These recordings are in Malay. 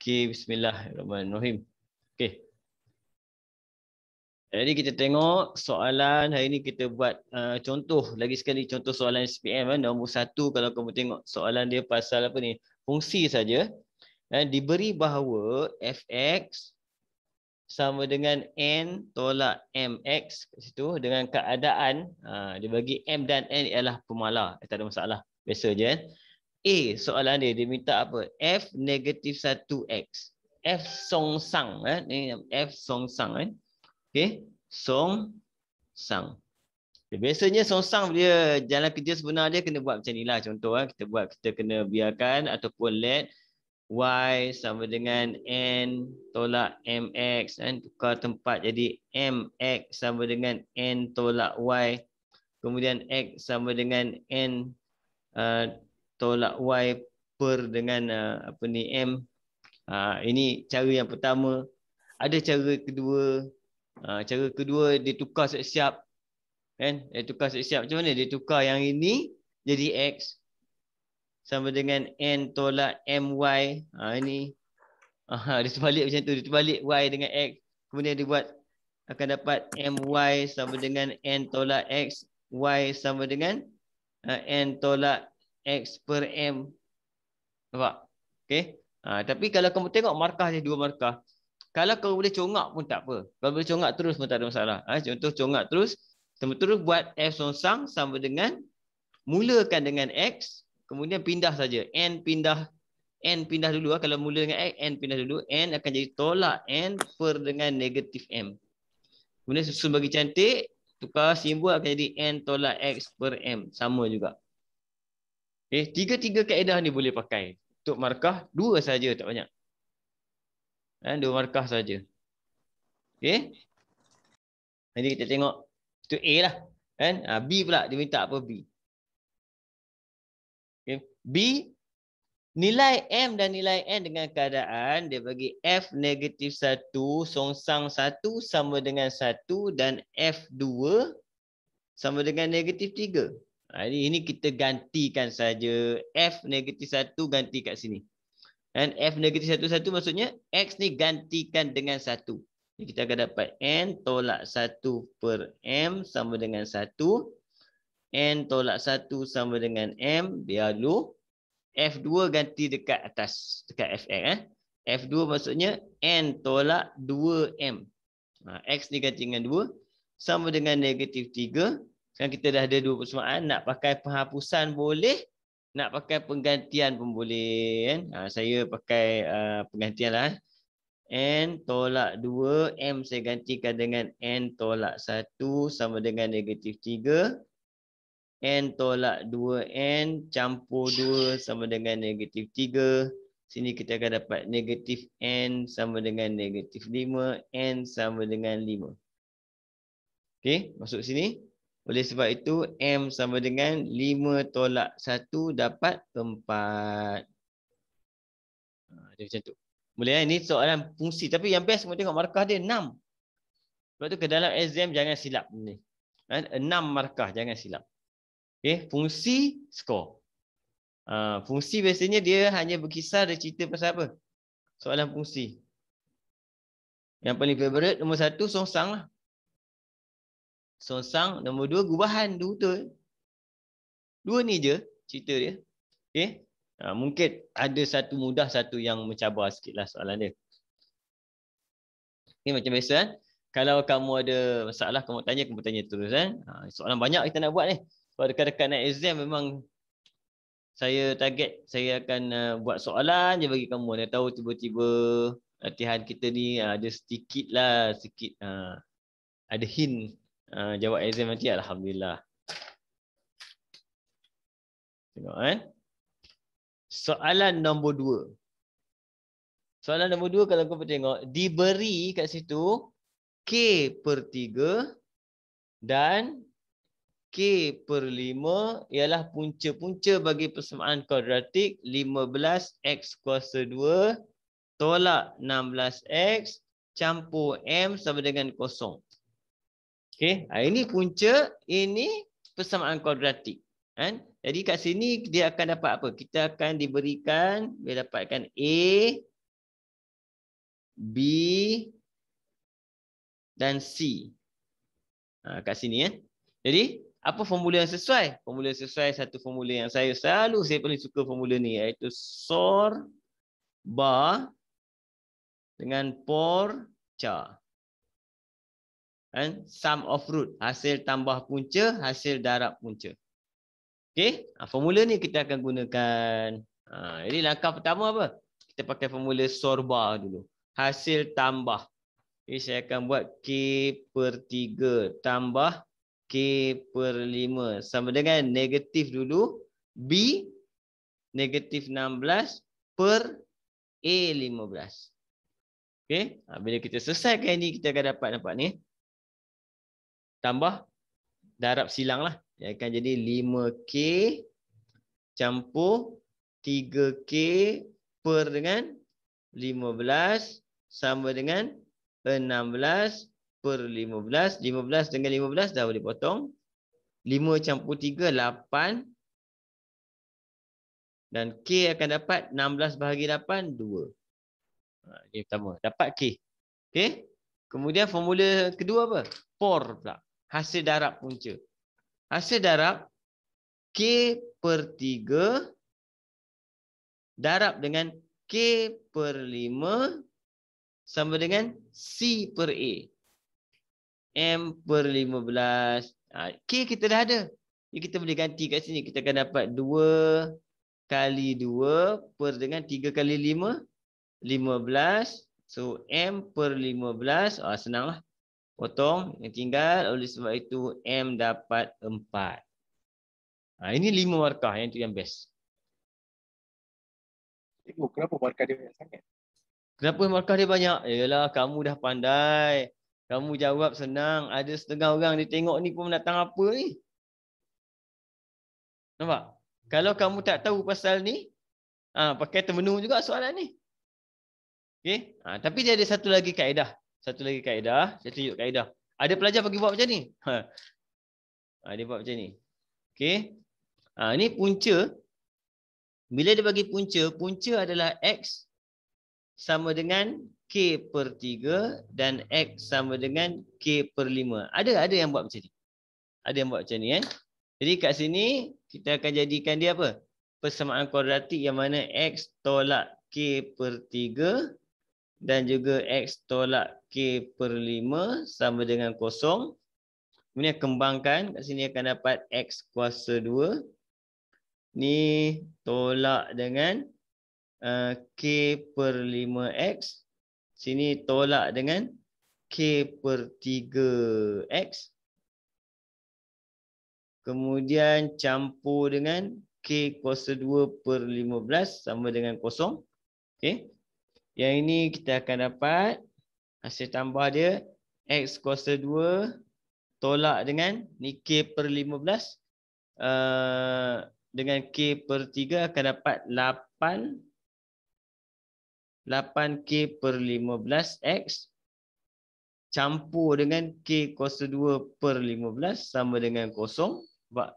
Okey, bismillahirrahmanirrahim. Okey. Jadi kita tengok soalan hari ni kita buat contoh lagi sekali contoh soalan SPM nombor 1 kalau kamu tengok soalan dia pasal apa ni? Fungsi saja. Diberi bahawa fx sama dengan n tolak mx kat situ dengan keadaan dia bagi m dan n ialah pemalar. Tak ada masalah. Biasa je kan. Soalan dia minta apa? F negatif 1x. F songsang ni F songsang okey, songsang. Biasanya songsang dia jalan kerja sebenar dia kena buat macam nilah contoh kita kena biarkan ataupun let y sama dengan n tolak mx tukar tempat jadi mx sama dengan n tolak y, kemudian x sama dengan n tolak y per dengan m. Ini cara yang pertama. Ada cara kedua. Cara kedua dia tukar siap-siap kan? Dia tukar siap-siap macam mana? Dia tukar yang ini jadi x sama dengan n tolak my. Ini dia terbalik macam tu, dia terbalik y dengan x. Kemudian dia buat akan dapat my sama dengan n tolak x, y sama dengan n tolak x per m. Nampak? Okey. Tapi kalau kamu tengok markah dia dua markah. Kalau kau boleh congak pun tak apa. Kalau boleh congak terus pun tak ada masalah. Contoh congak terus. Terus buat f songsang sama dengan mulakan dengan x. Kemudian pindah saja. N pindah dulu. Kalau mula dengan x, n pindah dulu. N akan jadi tolak n per dengan negatif m. Kemudian susun bagi cantik. Tukar simbol akan jadi n tolak x per m. Sama juga. Okay. Tiga-tiga kaedah ni boleh pakai. Untuk markah dua saja, tak banyak. Dua markah saja. Okey. Jadi kita tengok itu A lah. Kan? B pula dia minta apa B? Okay. B nilai M dan nilai N dengan keadaan dia bagi F negatif 1 songsang 1 sama dengan 1 dan F2 sama dengan negatif 3. Jadi ini kita gantikan saja. F negatif 1 ganti kat sini. Dan F negatif 1 maksudnya X ni gantikan dengan 1. Jadi kita akan dapat N tolak 1 per M sama dengan 1. N tolak 1 sama dengan M. Biar dulu. F2 ganti dekat atas. Dekat Fx. F2 maksudnya N tolak 2M. X ni ganti dengan 2. Sama dengan negatif 3. Sekarang kita dah ada dua persamaan. Nak pakai penghapusan boleh. Nak pakai penggantian pun boleh. Kan? Saya pakai penggantian lah. N tolak 2. M saya gantikan dengan N tolak 1 sama dengan negatif 3. N tolak 2N campur 2 sama dengan negatif 3. Sini kita akan dapat negatif N sama dengan negatif 5. N sama dengan 5. Okey, masuk sini. Oleh sebab itu, M sama dengan 5 tolak 1 dapat 4. Dia macam tu. Boleh ini soalan fungsi. Tapi yang best, kamu tengok markah dia 6. Sebab tu ke dalam exam jangan silap ni. 6 markah, jangan silap. Okay, fungsi skor. Fungsi biasanya dia hanya berkisar, dia cerita pasal apa? Soalan fungsi. Yang paling favorite, nombor 1, songsang lah. Songsang, nombor 2, gubahan. Dua ni je cerita dia. Okay. Mungkin ada satu mudah, satu yang mencabar sikit lah soalan dia. Okay, macam biasa. Kalau kamu ada masalah, kamu tanya terus. Soalan banyak kita nak buat ni. Kalau dekat-dekat nak exam memang saya target saya akan buat soalan je bagi kamu. Dia tahu tiba-tiba latihan kita ni ada sedikit ada hint jawab exam nanti, alhamdulillah. Tengok soalan nombor 2. Soalan nombor 2 kalau kau tengok diberi kat situ K per 3 dan K per 5 ialah punca-punca bagi persamaan kuadratik 15x kuasa 2 tolak 16x campur M sama dengan 0. Okey, ini punca, ini persamaan kuadratik. Kan? Jadi kat sini dia akan dapat apa? Kita akan diberikan, dia dapatkan A B dan C. Kat sini Jadi apa formula yang sesuai? Formula sesuai satu formula yang saya paling suka formula ni, iaitu SOR bar dengan POR char. And sum of root, hasil tambah punca, hasil darab punca. Okey, formula ni kita akan gunakan. Jadi langkah pertama apa? Kita pakai formula SOR bar dulu. Hasil tambah. Jadi saya akan buat K per 3 tambah K per 5 sama dengan negatif dulu B negatif 16 per A 15. Okey, bila kita selesaikan ini kita akan dapat ni. Tambah darab silang lah. Dia akan jadi 5K campur 3K per dengan 15 sama dengan 16 per 15. 15 dengan 15 dah boleh potong. 5 campur 3, 8. Dan K akan dapat 16 bahagi 8, 2. Ini pertama. Dapat K. Okay. Kemudian formula kedua apa? POR pula. Hasil darab punca. Hasil darab K per 3 darab dengan K per 5 sama dengan C per A. M per 15. K kita dah ada. Jadi kita boleh ganti kat sini. Kita akan dapat 2 kali 2 per dengan 3 kali 5. 15. So M per 15. Senanglah. Potong. Yang tinggal. Oleh sebab itu M dapat 4. Ini 5 markah. Yang itu yang best. Kenapa markah dia banyak sangat? Kenapa markah dia banyak? Yalah, kamu dah pandai. Kamu jawab senang. Ada setengah orang dia tengok ni pun datang apa ni. Nampak? Kalau kamu tak tahu pasal ni, pakai termenung juga soalan ni. Okey? Tapi dia ada satu lagi kaedah. Saya tunjuk kaedah. Ada pelajar bagi buat macam ni. Dia buat macam ni. Okey? Ni punca. Bila dia bagi punca, punca adalah X sama dengan K per 3 dan X sama dengan K per 5. Ada yang buat macam ni. Ada yang buat macam ni kan. Jadi kat sini kita akan jadikan dia apa? Persamaan kuadratik yang mana X tolak K per 3 dan juga X tolak K per 5 sama dengan 0. Kemudian kembangkan. Kat sini akan dapat X kuasa 2. Ni tolak dengan K per 5X. Sini tolak dengan K per 3X. Kemudian campur dengan K kuasa 2 per 15 sama dengan 0. Okay. Yang ini kita akan dapat hasil tambah dia X kuasa 2 tolak dengan ni K per 15. Dengan K per 3 akan dapat 8K per 15X campur dengan K kuasa 2 per 15 sama dengan 0.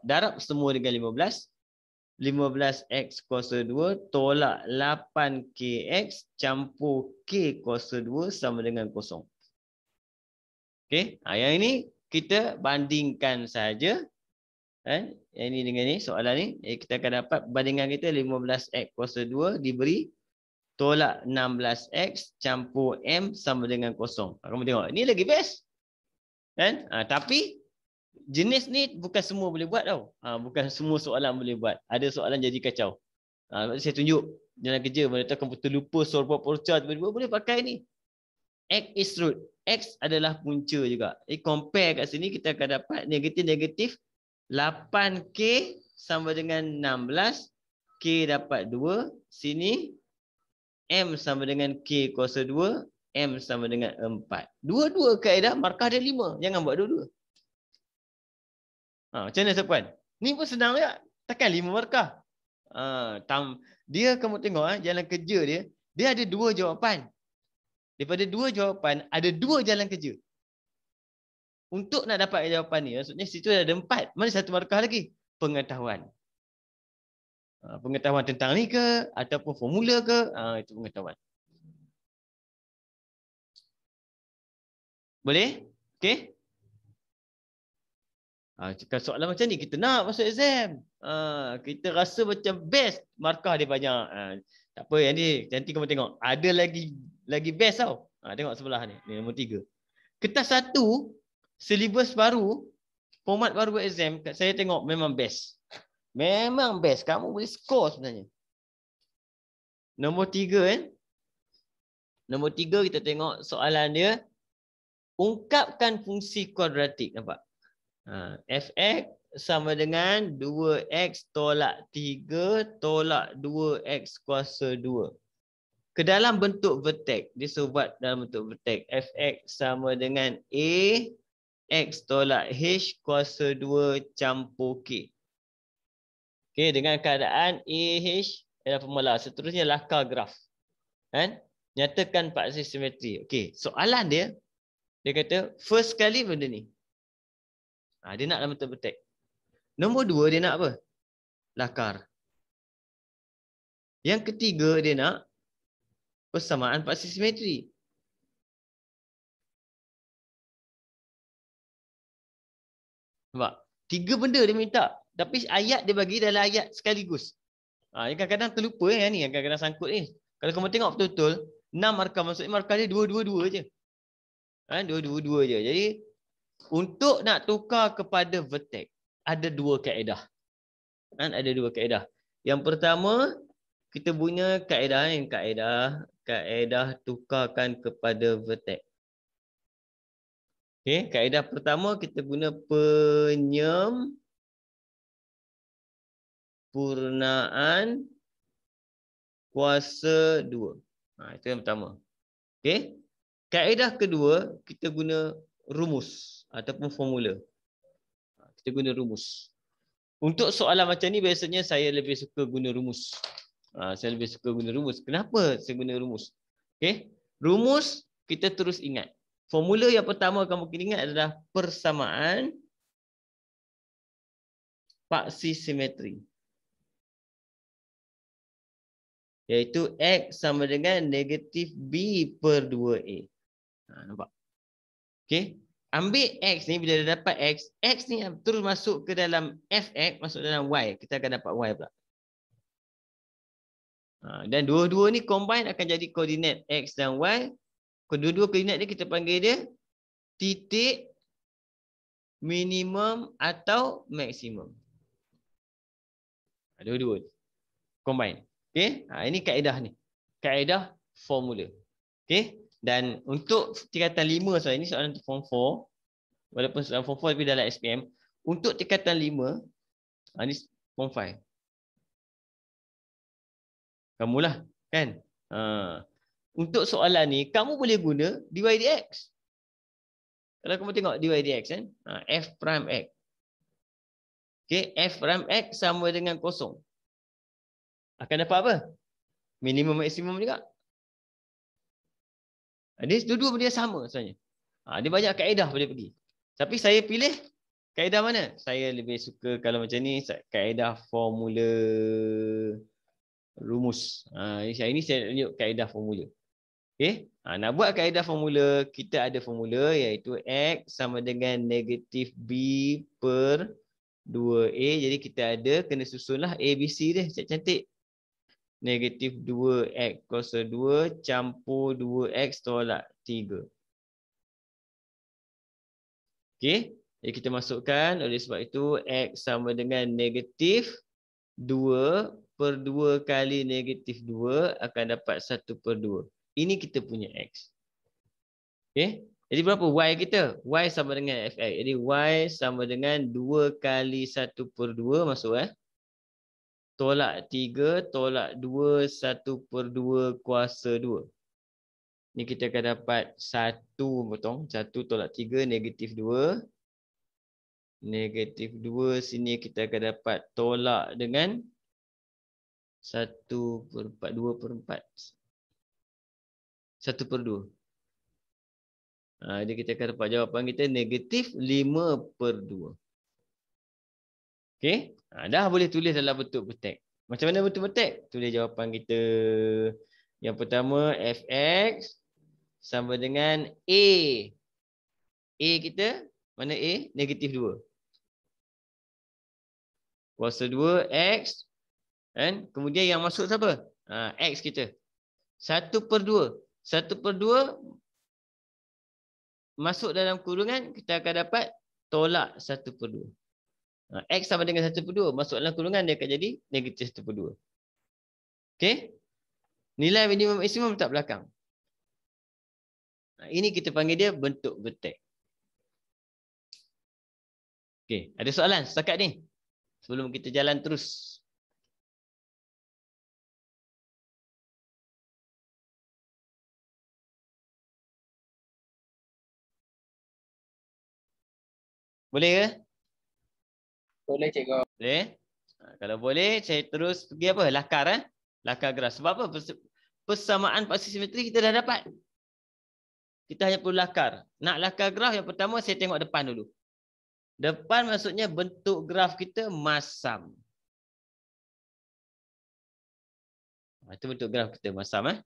Darab semua dengan 15. 15X kuasa 2 tolak 8KX campur K kuasa 2 sama dengan 0. Okey, yang ini kita bandingkan saja. Yang ini dengan ni soalan ni. Kita akan dapat bandingan kita 15X kuasa 2 diberi tolak 16X campur M sama dengan 0. Kamu tengok, ni lagi best. Kan? Tapi jenis ni bukan semua boleh buat tau. Bukan semua soalan boleh buat. Ada soalan jadi kacau. Saya tunjuk dalam kerja. Mereka komputer lupa solve porca tiba-tiba boleh pakai ni. X is root. X adalah punca juga. Compare kat sini kita akan dapat negatif-negatif 8K sama dengan 16. K dapat 2. Sini M sama dengan K kuasa 2. M sama dengan 4. Dua-dua kaedah markah dia 5. Jangan buat dua-dua. Macam mana Sapuan? Ni pun senang juga. Takkan 5 markah. Dia kamu tengok jalan kerja dia. Dia ada 2 jawapan. Daripada 2 jawapan, ada 2 jalan kerja. Untuk nak dapat jawapan ni, maksudnya situ ada 4. Mana satu markah lagi? Pengetahuan. Pengetahuan tentang ni ke? Ataupun formula ke? Itu pengetahuan. Boleh? Okey? Jika soalan macam ni kita nak masuk exam. Kita rasa macam best, markah dia banyak. Tak apa, yang ni nanti kamu tengok. Ada lagi best tau. Tengok sebelah ni. Ni nombor 3. Kertas 1, silibus baru, format baru exam, saya tengok memang best. Memang best. Kamu boleh score sebenarnya. Nombor 3 kan. Nombor 3 kita tengok soalan dia. Ungkapkan fungsi kuadratik. Nampak? Fx sama dengan 2x tolak 3 tolak 2x kuasa 2. Ke dalam bentuk vertex. Dia suruh buat dalam bentuk vertex. Fx sama dengan A x tolak h kuasa 2 campur k. Okey, dengan keadaan AH adalah formula. Seterusnya lakar graf. Kan? Nyatakan paksi simetri. Okey, soalan dia kata first kali benda ni. Dia nak dalam bentuk vertex. Nombor 2 dia nak apa? Lakar. Yang ketiga dia nak persamaan paksi simetri. Nampak? 3 benda dia minta. Tapi ayat dia bagi dalam ayat sekaligus. Kadang-kadang terlupa yang ni. Yang kadang-kadang sangkut ni. Kalau kamu tengok betul-betul, 6 markah. Maksudnya markah dia 2-2-2 je. 2-2-2 je. Jadi, untuk nak tukar kepada vertex, ada 2 kaedah. Ada 2 kaedah. Yang pertama, kita punya kaedah ni. Kaedah tukarkan kepada vertex. Okay, kaedah pertama kita guna penyempurnaan kuasa 2. Itu yang pertama. Okay. Kaedah kedua kita guna rumus ataupun formula. Kita guna rumus. Untuk soalan macam ni biasanya saya lebih suka guna rumus. Saya lebih suka guna rumus. Kenapa saya guna rumus? Okay. Rumus kita terus ingat. Formula yang pertama kamu kena ingat adalah persamaan paksi simetri. Iaitu X sama dengan negatif B per 2A. Nampak? Okey. Ambil X ni, bila dah dapat X, X ni terus masuk ke dalam Fx, masuk dalam Y. Kita akan dapat Y pula. Dan dua-dua ni combine akan jadi koordinat X dan Y. Kedua-dua koordinat ni kita panggil dia titik minimum atau maksimum. Dua-dua combine. Okey, ini kaedah ni. Kaedah formula. Okey, dan untuk tingkatan 5 soalan ini soalan untuk form 4. Walaupun soalan form 4 tapi dalam SPM, untuk tingkatan 5, ini form 5. Kamulah kan? Untuk soalan ni kamu boleh guna dy dx. Kalau kamu tengok dy dx kan, f prime x. Okey, f prime x sama dengan kosong. Akan dapat apa? Minimum maksimum juga. Dia dua-dua benda sama sebenarnya. Dia banyak kaedah boleh pergi. Tapi saya pilih kaedah mana? Saya lebih suka kalau macam ni kaedah formula rumus. Ini saya tunjuk kaedah formula. Okey. Nak buat kaedah formula, kita ada formula iaitu X sama dengan negatif B per 2A. Jadi kita ada, kena susunlah ABC dia cantik-cantik. Negatif 2x kuasa 2 campur 2x tolak 3. Okey. Jadi kita masukkan, oleh sebab itu x sama dengan negatif 2 per 2 kali negatif 2 akan dapat 1 per 2. Ini kita punya x. Okey. Jadi berapa y kita? Y sama dengan fx. Jadi y sama dengan 2 kali 1 per 2 masuk tolak 3, tolak 2, 1 per 2 kuasa 2. Ni kita akan dapat 1 potong. 1 tolak 3, negatif 2. Negatif 2, sini kita akan dapat tolak dengan 1 per 4, 2 per 4. 1 per 2. Jadi kita akan dapat jawapan kita negatif 5 per 2. Okey. Dah boleh tulis dalam bentuk vertex. Macam mana bentuk vertex? Tulis jawapan kita. Yang pertama, fx sama dengan A A kita, mana A? Negatif 2. Kuasa 2 X. Kan? Kemudian yang masuk siapa? X kita. 1/2. 1/2 masuk dalam kurungan, kita akan dapat tolak 1/2. X sama dengan 1/2. Masuk dalam kurungan, dia akan jadi negatif 1/2. Okey? Nilai minimum maksimum letak belakang. Ini kita panggil dia bentuk vertex. Okey, ada soalan setakat ni? Sebelum kita jalan terus. Boleh ke? Boleh cikgu. Boleh? Kalau boleh, saya terus pergi apa? Lakar. Lakar graf. Sebab apa? Persamaan paksi simetri kita dah dapat. Kita hanya perlu lakar. Nak lakar graf, yang pertama saya tengok depan dulu. Depan maksudnya bentuk graf kita masam. Itu bentuk graf kita masam.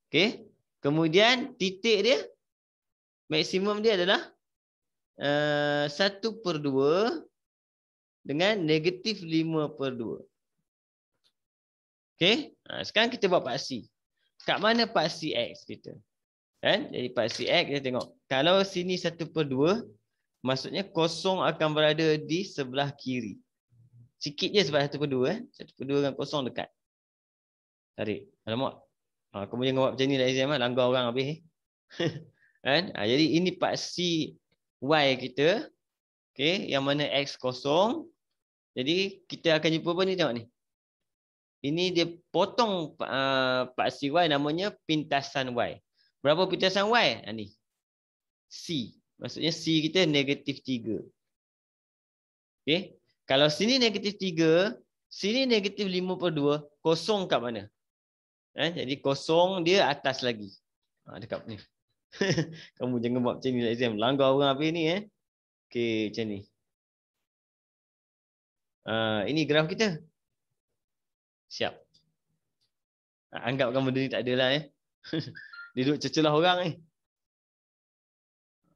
Okey. Kemudian titik dia, maksimum dia adalah 1/2 dengan negatif 5/2. Okey. Sekarang kita buat paksi. Kat mana paksi X kita? Kan? Jadi paksi X kita tengok. Kalau sini 1/2, maksudnya kosong akan berada di sebelah kiri. Sikit je sebelah 1/2. 1/2 dengan kosong dekat. Tarik. Alamak. Kamu jangan buat macam ni lah exam. Langgar orang habis. Kan? Jadi ini paksi Y kita. Okay. Yang mana X kosong. Jadi kita akan jumpa apa ni? Tengok ni. Ini dia potong paksi Y, namanya pintasan Y. Berapa pintasan Y? Ni. C. Maksudnya C kita negatif 3. Okay. Kalau sini negatif 3, sini negatif 5/2, kosong kat mana? Jadi kosong dia atas lagi. Dekat ni. Kamu jangan buat macam ni lah exam. Langgar orang habis ni. Okay, macam ni. Ini graf kita. Siap. Anggapkan benda ni tak ada lah. Dia duduk cecelah orang ni.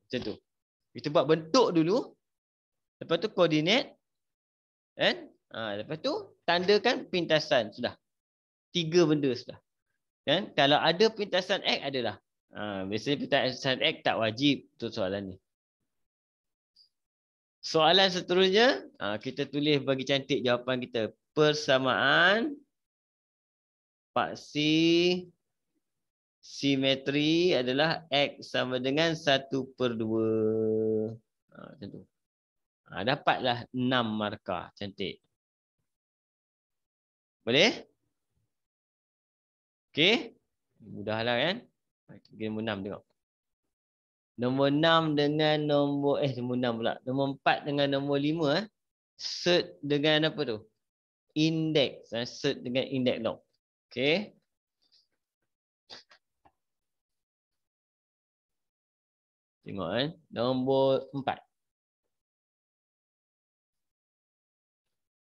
Macam tu. Kita buat bentuk dulu. Lepas tu koordinat. Lepas tu tandakan pintasan. Sudah. 3 benda sudah. Kan? Kalau ada pintasan X, adalah. Biasanya pintasan X tak wajib. Itu soalan ni. Soalan seterusnya, kita tulis bagi cantik jawapan kita. Persamaan paksi simetri adalah X sama dengan 1/2. Macam tu. Dapatlah 6 markah. Cantik. Boleh? Okey. Mudahlah kan? Kita nombor 6 tengok. Nombor 6 dengan nombor nombor 6 pula. Nombor 4 dengan nombor 5 Set dengan apa tu? Indeks. Set dengan indeks log. Okey. Tengok nombor 4.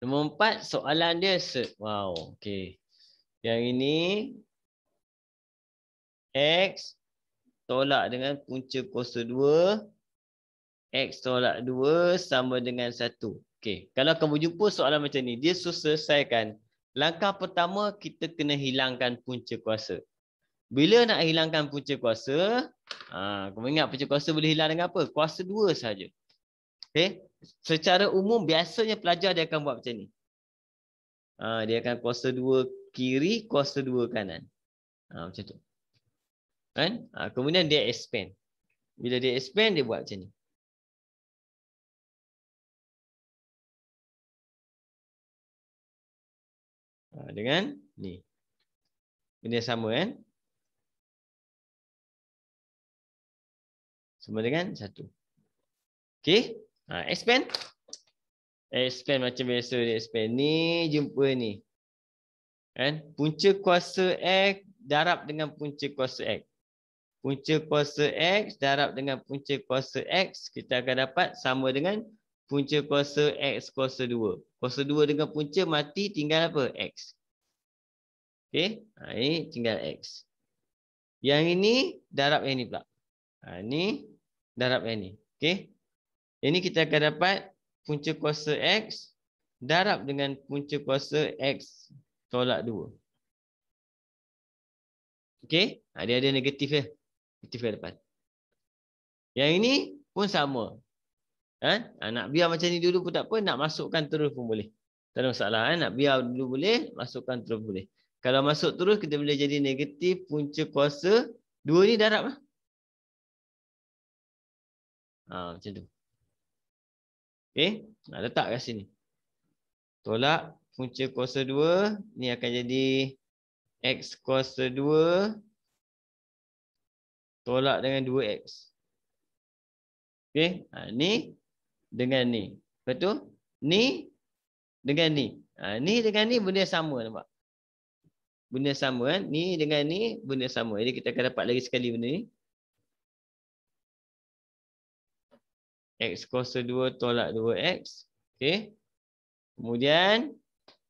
Nombor 4 soalan dia set. Wow, okey. Yang ini X tolak dengan punca kuasa 2. X tolak 2 sama dengan 1. Okey, kalau kamu jumpa soalan macam ni, dia selesaikan. Langkah pertama, kita kena hilangkan punca kuasa. Bila nak hilangkan punca kuasa, kamu ingat punca kuasa boleh hilang dengan apa? Kuasa 2 saja. Okey, secara umum biasanya pelajar dia akan buat macam ni. Dia akan kuasa 2 kiri, kuasa 2 kanan. Macam tu. Kan? Kemudian dia expand. Bila dia expand, dia buat macam ni. Dengan ni. Benda sama kan? Sama dengan 1. Okey. Expand. Expand macam biasa dia expand. Ni jumpa ni. Kan? Punca kuasa X darab dengan punca kuasa X. Punca kuasa X darab dengan punca kuasa X, kita akan dapat sama dengan punca kuasa X kuasa 2. Kuasa 2 dengan punca mati, tinggal apa? X. Okey. Ini tinggal X. Yang ini darab yang ini pula. Ini darab yang ini. Okey. Ini kita akan dapat punca kuasa X darab dengan punca kuasa X tolak 2. Okey? Dia ada negatif ya. Negatif ke depan. Yang ini pun sama. Nak biar macam ni dulu pun tak apa. Nak masukkan terus pun boleh. Tak ada masalah. Nak biar dulu boleh. Masukkan terus boleh. Kalau masuk terus kita boleh jadi negatif punca kuasa 2 ni darab lah. Macam tu. Okey. Letak kat sini. Tolak punca kuasa 2. Ni akan jadi X kuasa 2 tolak dengan 2X. Okey. Ni dengan ni. Betul? Ni dengan ni. Ni dengan ni benda sama nampak. Benda sama kan. Ni dengan ni benda sama. Jadi kita akan dapat lagi sekali benda ni. X kuasa 2 tolak 2X. Okey. Kemudian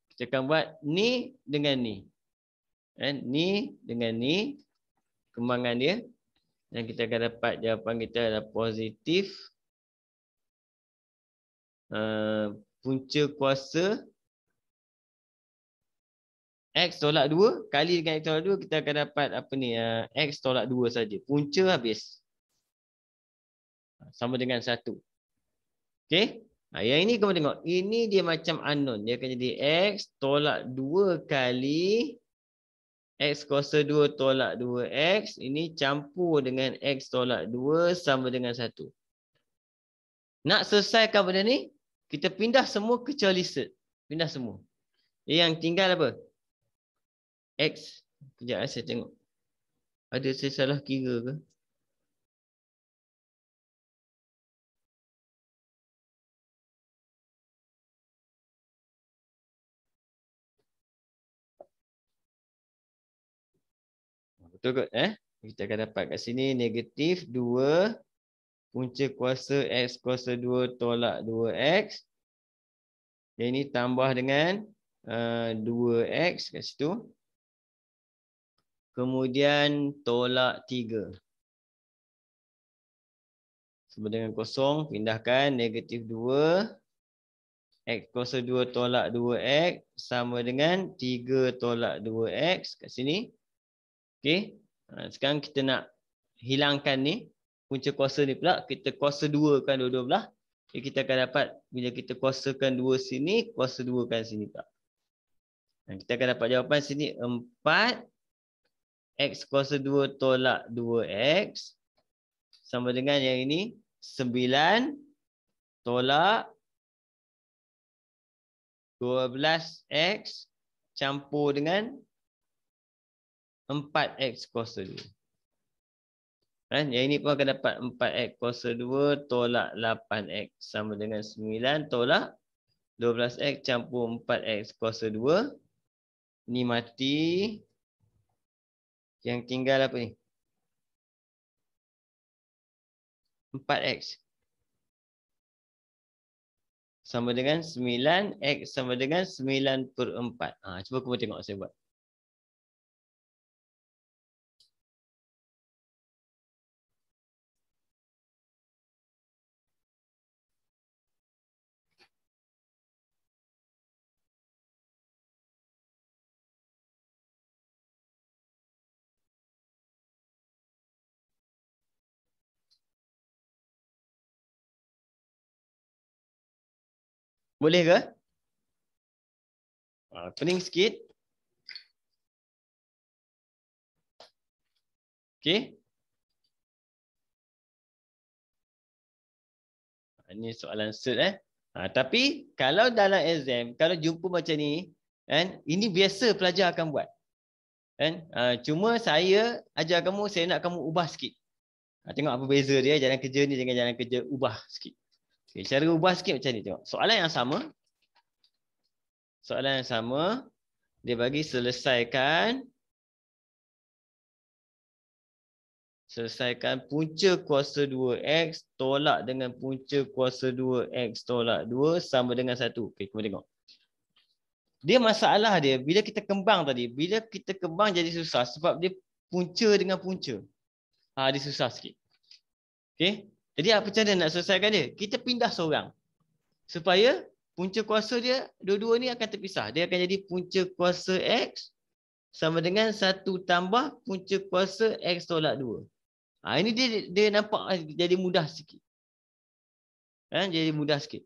kita akan buat ni dengan ni. Ni dengan ni. Kembangan dia. Dan kita akan dapat jawapan kita adalah positif. Punca kuasa X tolak 2 kali dengan X tolak 2 kita akan dapat apa ni? X tolak 2 saja. Punca habis. Sama dengan 1. Okey? Yang ini kamu tengok. Ini dia macam unknown. Dia akan jadi X tolak 2 kali X kuasa 2 tolak 2X. Ini campur dengan X tolak 2 sama dengan 1. Nak selesaikan benda ni, kita pindah semua kecuali set. Pindah semua. Yang tinggal apa? X. Sekejap saya tengok. Ada saya salah kira ke? Betul kot? Kita akan dapat kat sini negatif 2 punca kuasa X kuasa 2 tolak 2X. Yang ini tambah dengan 2X kat situ. Kemudian tolak 3. Sama dengan kosong. Pindahkan negatif 2. X kuasa 2 tolak 2X. Sama dengan 3 tolak 2X. Kat sini. Okey. Sekarang kita nak hilangkan ni. Punca kuasa ni pula. Kita kuasa 2 kan dua-dua belah. Jadi kita akan dapat. Bila kita kuasakan 2 sini. Kuasa 2 kan sini pula. Kita akan dapat jawapan sini 4. X kuasa 2 tolak 2X. Sama dengan yang ini. 9 tolak 12X. Campur dengan 4X kuasa 2. Yang ini pun akan dapat 4X kuasa 2 tolak 8X. Sama dengan 9 tolak 12X campur 4X kuasa 2. Ini mati. Yang tinggal apa ni? 4X. Sama dengan 9. X sama dengan 9/4. Cuba kamu tengok saya buat. Boleh ke? Pening sikit. Okey. Ini soalan set tapi kalau dalam exam, kalau jumpa macam ni, kan, ini biasa pelajar akan buat. Kan? Cuma saya ajar kamu, saya nak kamu ubah sikit. Tengok apa beza dia jalan kerja ni dengan jalan kerja, ubah sikit. Okay, cara ubah sikit macam ni, tengok. Soalan yang sama. Soalan yang sama. Dia bagi selesaikan punca kuasa 2X tolak dengan punca kuasa 2X tolak 2 sama dengan 1. Okey, kamu tengok. Dia masalah dia, bila kita kembang tadi, bila kita kembang jadi susah sebab dia punca dengan punca. Dia susah sikit. Okey. Jadi apa cara nak selesaikan dia? Kita pindah seorang. Supaya punca kuasa dia, dua-dua ni akan terpisah. Dia akan jadi punca kuasa X sama dengan 1 tambah punca kuasa X tolak 2. Ini dia nampak jadi mudah sikit. Jadi mudah sikit.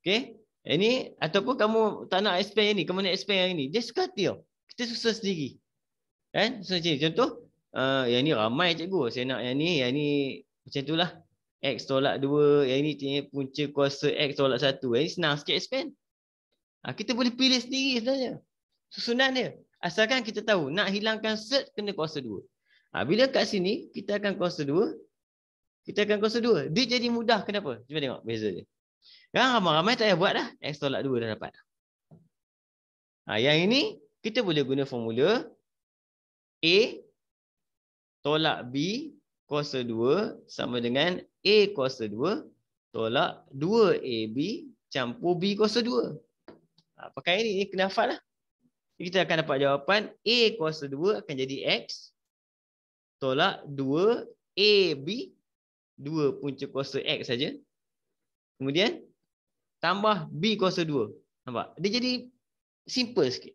Okay. Ini ataupun kamu tak nak explain yang ni, kamu nak explain yang ni. Dia suka hati tau. Kita susah sendiri. Susah sendiri. Contoh, yang ni ramai cikgu. Saya nak yang ni macam itulah. X tolak 2. Yang ni punca kuasa X tolak 1. Yang ni senang sikit explain. Kita boleh pilih sendiri sebenarnya. Susunan dia. Asalkan kita tahu nak hilangkan set kena kuasa 2. Bila kat sini kita akan kuasa 2. Kita akan kuasa 2. Dia jadi mudah kenapa? Cuba tengok beza dia. Yang ramai-ramai tak payah buat dah. X tolak 2 dah dapat. Yang ini kita boleh guna formula A tolak B kuasa 2 sama dengan A kuasa 2 tolak 2AB campur B kuasa 2. Pakai ini kena hafal lah. Kita akan dapat jawapan A kuasa 2 akan jadi X tolak 2AB, 2 punca kuasa X saja. Kemudian tambah B kuasa 2. Nampak? Dia jadi simple sikit.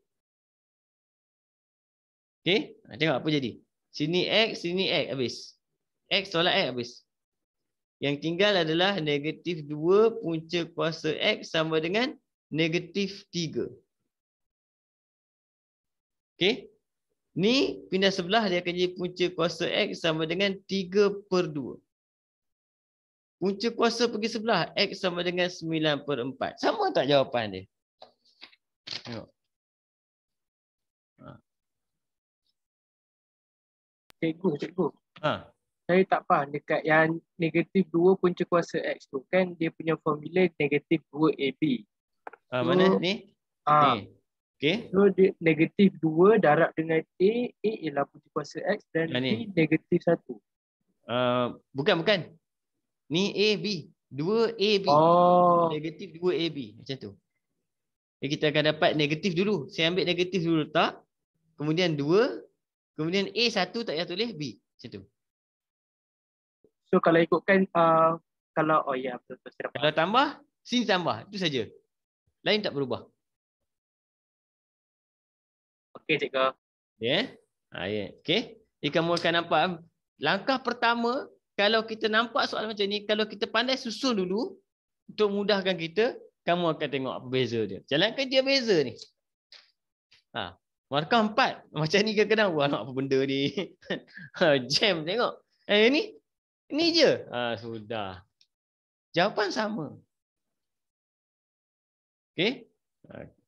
Okay? Tengok apa jadi. Sini X habis. X tolak X habis. Yang tinggal adalah negatif 2 punca kuasa X sama dengan negatif 3. Okay? Ni pindah sebelah dia akan jadi punca kuasa X sama dengan 3/2. Punca kuasa pergi sebelah X sama dengan 9/4. Sama tak jawapan dia? Tengok. Cikgu. Ha. Saya tak faham dekat yang negatif 2 punca kuasa X tu kan dia punya formula negatif 2AB. Mana ni? Ni. Okay. So dia negatif 2 darab dengan A ialah punca kuasa X dan B negatif 1. Bukan. Ni AB. 2AB. Negatif 2AB. Macam tu. Jadi kita akan dapat negatif dulu. Saya ambil negatif dulu letak. Kemudian 2. Kemudian A1 tak payah tulis B. Macam tu. So kalau ikutkan kalau betul. Kalau tambah, sini tambah. Itu saja. Lain tak berubah. Okey cikgu. Ya. Okey. Jadi kamu akan nampak langkah pertama kalau kita nampak soalan macam ni, kalau kita pandai susun dulu untuk mudahkan kita, kamu akan tengok apa beza dia. Jalan kerja beza ni. Markah 4. Macam ni kadang-kadang nak apa benda ni. Jam tengok. Ni je. Sudah. Jawapan sama. Okey?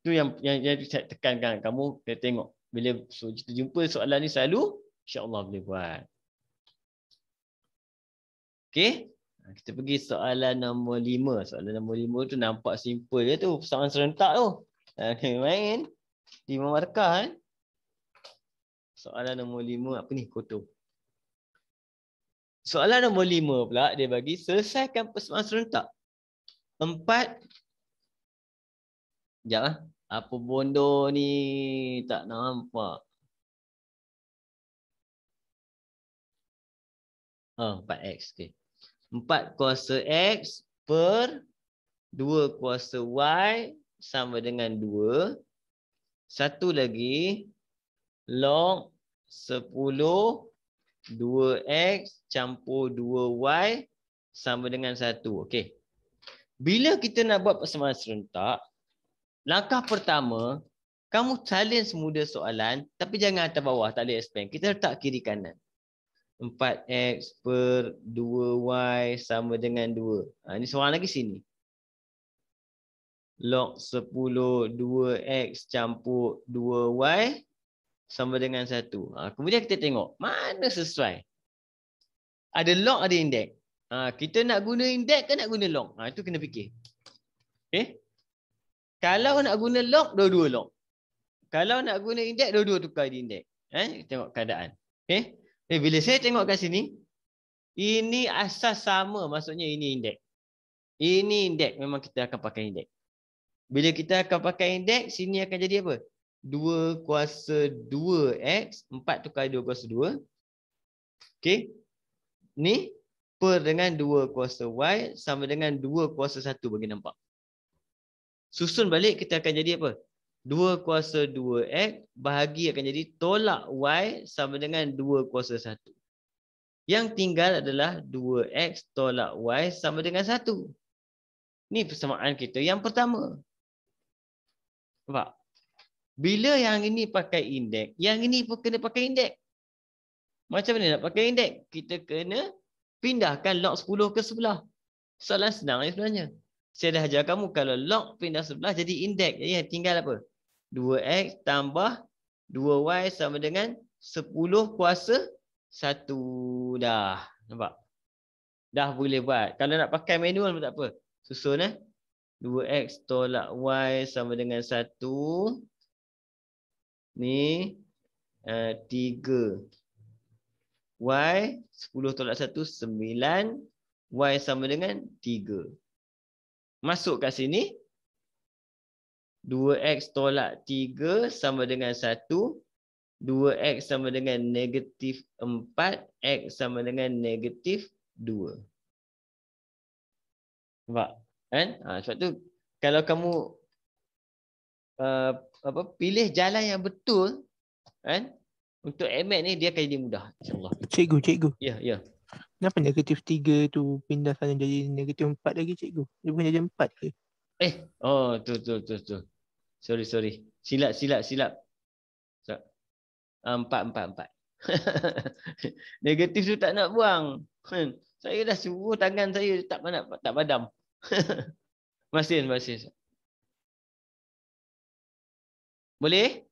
Itu yang saya tekankan kamu kena tengok. Bila kita jumpa soalan ni selalu, insya-Allah boleh buat. Okey? Kita pergi soalan nombor 5. Soalan nombor 5 tu nampak simple je tu. Soalan serentak tu. Main 5 markah kan? Soalan nombor 5 apa ni? Kotor. Soalan nombor 5 pula dia bagi selesaikan persoalan serentak. 4. Sekejap lah. Apa bodoh ni? Tak nampak. 4x. Okay. 4 kuasa X per 2 kuasa Y sama dengan 2. Satu lagi log 10 2x campur 2y sama dengan 1. Okey. Bila kita nak buat persamaan serentak, langkah pertama, kamu salin semula soalan tapi jangan atas bawah, tak boleh expand. Kita letak kiri kanan. 4x per 2y sama dengan 2. Ini seorang lagi sini. Log 10 2x campur 2y sama dengan 1. Kemudian kita tengok mana sesuai. Ada log, ada indeks. Kita nak guna indeks ke nak guna log? Itu kena fikir. Okay? Kalau nak guna log, dua-dua log. Kalau nak guna indeks, dua-dua tukar di indeks. Tengok keadaan. Okay? Bila saya tengok kat sini, ini asas sama, maksudnya ini indeks. Ini indeks, memang kita akan pakai indeks. Bila kita akan pakai indeks, sini akan jadi apa? 2 kuasa 2x, 4 tukar 2 kuasa 2. Okey. Ni per dengan 2 kuasa Y sama dengan 2 kuasa 1 bagi nampak. Susun balik kita akan jadi apa? 2 kuasa 2X bahagi akan jadi tolak Y sama dengan 2 kuasa 1. Yang tinggal adalah 2X tolak Y sama dengan 1. Ini persamaan kita yang pertama. Nampak? Bila yang ini pakai indeks, yang ini pun kena pakai indeks. Macam mana nak pakai indeks? Kita kena pindahkan log 10 ke sebelah. Soalan senang sebenarnya. Saya dah ajar kamu kalau log pindah sebelah jadi indeks. Jadi yang tinggal apa? 2X tambah 2Y sama dengan 10 kuasa 1 dah. Nampak? Dah boleh buat. Kalau nak pakai manual pun tak apa. Susun 2X tolak Y sama dengan 1. Ni 3. Y 10 tolak 1 9. Y sama dengan 3. Masuk kat sini. 2X tolak 3 sama dengan 1. 2X sama dengan negatif 4. X sama dengan negatif 2. Nampak? Kan? Sebab tu kalau kamu pilih jalan yang betul kan, untuk AMAT ni dia akan jadi mudah insya-Allah. Cikgu. Ya. Kenapa negatif 3 tu pindah sana jadi negatif 4 lagi cikgu? Dia bukan jadi 4 ke? Tu. Sorry. Silap. 4. Negatif tu tak nak buang. Saya dah suruh tangan saya tak padam. Masih. Boleh?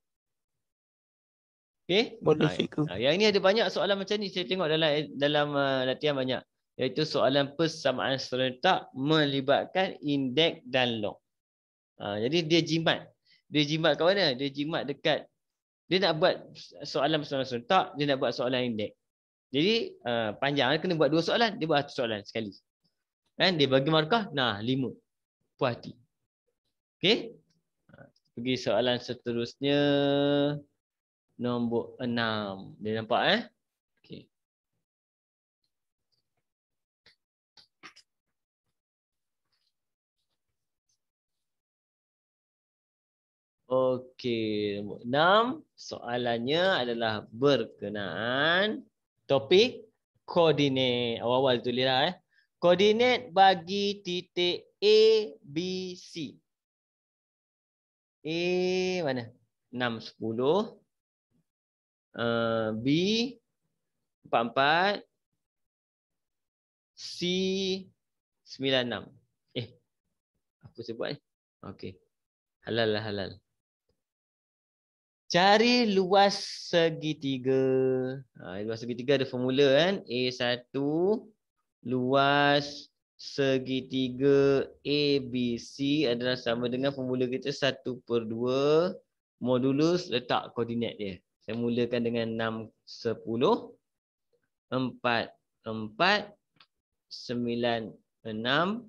Okey? Boleh cikgu. Yang ini ada banyak soalan macam ni saya tengok dalam latihan banyak. Iaitu soalan persamaan serentak melibatkan indeks dan log. Jadi dia jimat. Dia jimat kat mana? Dia jimat dekat. Dia nak buat soalan persamaan serentak, dia nak buat soalan indeks. Jadi panjang, dia kena buat 2 soalan, dia buat 1 soalan sekali. Kan? Dia bagi markah, 5. Puas hati. Okey? Pergi soalan seterusnya. Nombor 6. Dia nampak Okey. Okey, nombor 6. Soalannya adalah berkenaan topik koordinat. Awal-awal tulislah koordinat bagi titik A, B, C. A mana? 6, 10. B 44. C 96. Apa saya buat ni? Okey. Halal. Cari luas segitiga. Luas segitiga ada formula kan? A1 luas segitiga ABC adalah sama dengan formula kita 1/2 modulus letak koordinat dia. Saya mulakan dengan 6, 10, 4, 4, 9, 6,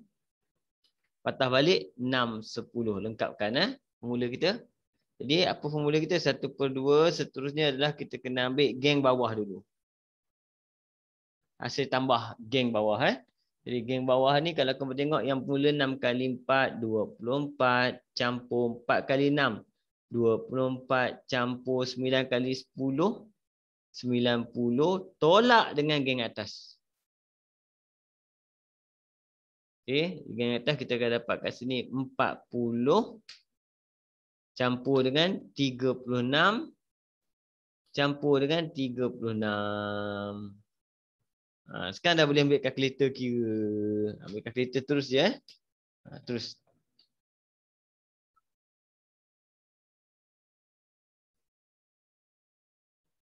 patah balik 6, 10. Lengkapkan formula kita. Jadi apa formula kita? 1/2. Seterusnya adalah kita kena ambil geng bawah dulu. Hasil tambah geng bawah. Jadi geng bawah ni kalau kamu tengok yang formula 6 kali 4, 24 campur 4 kali 6. 24 campur 9 kali 10. 90 tolak dengan geng atas. Okey, geng atas kita akan dapat kat sini 40 campur dengan 36 campur dengan 36. Sekarang dah boleh ambil kalkulator kira. Ambil kalkulator terus je. Terus.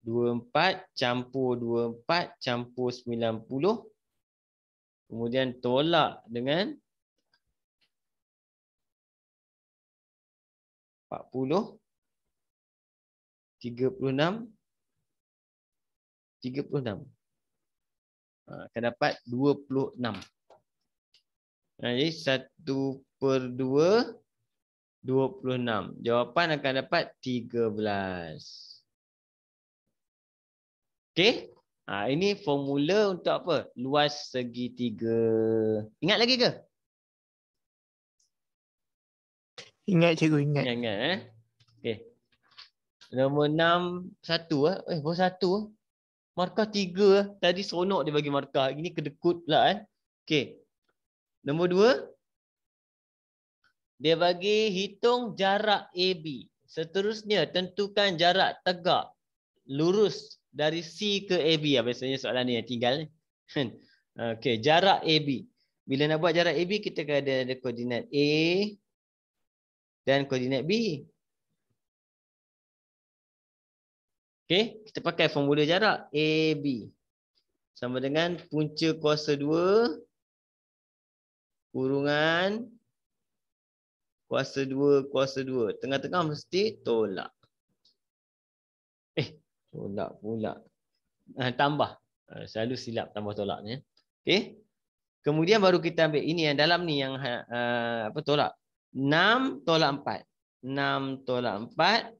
(24) campur 24 campur 90. Kemudian tolak dengan 40. 36. Akan dapat 26. Jadi 1/2 26. Jawapan akan dapat 13. Okey? Ini formula untuk apa? Luas segitiga. Ingat lagi ke? Ingat cikgu, ingat. Ingat. Okey. Nombor 6, 1 baru 1 Markah 3 Tadi seronok dia bagi markah. Ini kedekut pula Okey. Nombor 2. Dia bagi hitung jarak AB. Seterusnya tentukan jarak tegak lurus dari C ke AB. Biasanya soalan ni yang tinggal ni. Okey, jarak AB. Bila nak buat jarak AB kita ada koordinat A dan koordinat B. Okey, kita pakai formula jarak AB sama dengan punca kuasa 2 kurungan kuasa 2 kuasa 2. Tengah-tengah mesti tolak. Tolak pula. Tambah. Selalu silap tambah tolak ni. Okey. Kemudian baru kita ambil ini yang dalam ni yang tolak. 6 tolak 4. 6 tolak 4.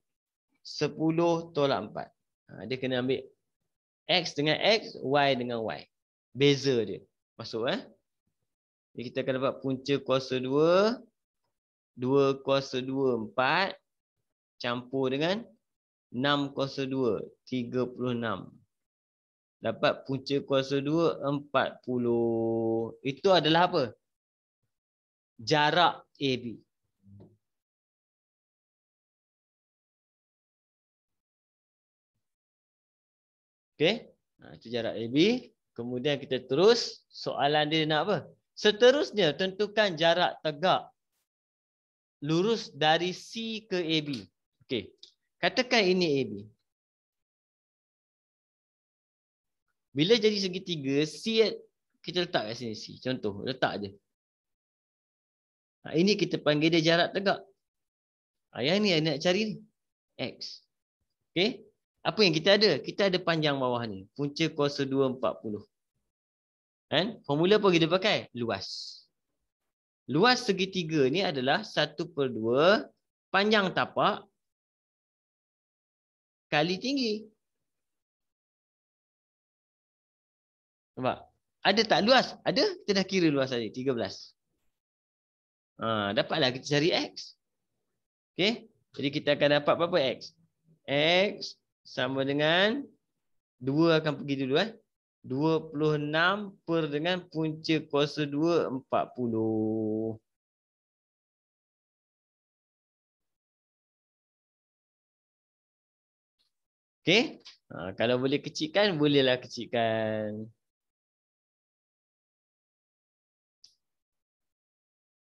10 tolak 4. Dia kena ambil X dengan X, Y dengan Y. Beza dia. Masuk Jadi kita akan dapat punca kuasa 2. 2 kuasa 2, 4. Campur dengan 6 kuasa 2, 36. Dapat punca kuasa 2, 40. Itu adalah apa? Jarak AB. Okey. Itu jarak AB. Kemudian kita terus. Soalan dia nak apa? Seterusnya tentukan jarak tegak lurus dari C ke AB. Okey. Katakan ini AB. Bila jadi segitiga, C kita letak kat sini C. Contoh, letak je. Ini kita panggil dia jarak tegak. Yang ni yang nak cari ni. X. Okey. Apa yang kita ada? Kita ada panjang bawah ni. Punca kuasa 2, 40. Kan? Formula apa kita pakai? Luas. Luas segitiga ni adalah 1/2 panjang tapak kali tinggi. Nampak? Ada tak luas? Ada. Kita dah kira luas tadi. 13. Dapatlah kita cari X. Okey. Jadi kita akan dapat berapa X? X sama dengan 2 akan pergi dulu 26 per dengan punca kuasa 2, 40. Okey. Kalau boleh kecilkan, bolehlah kecilkan.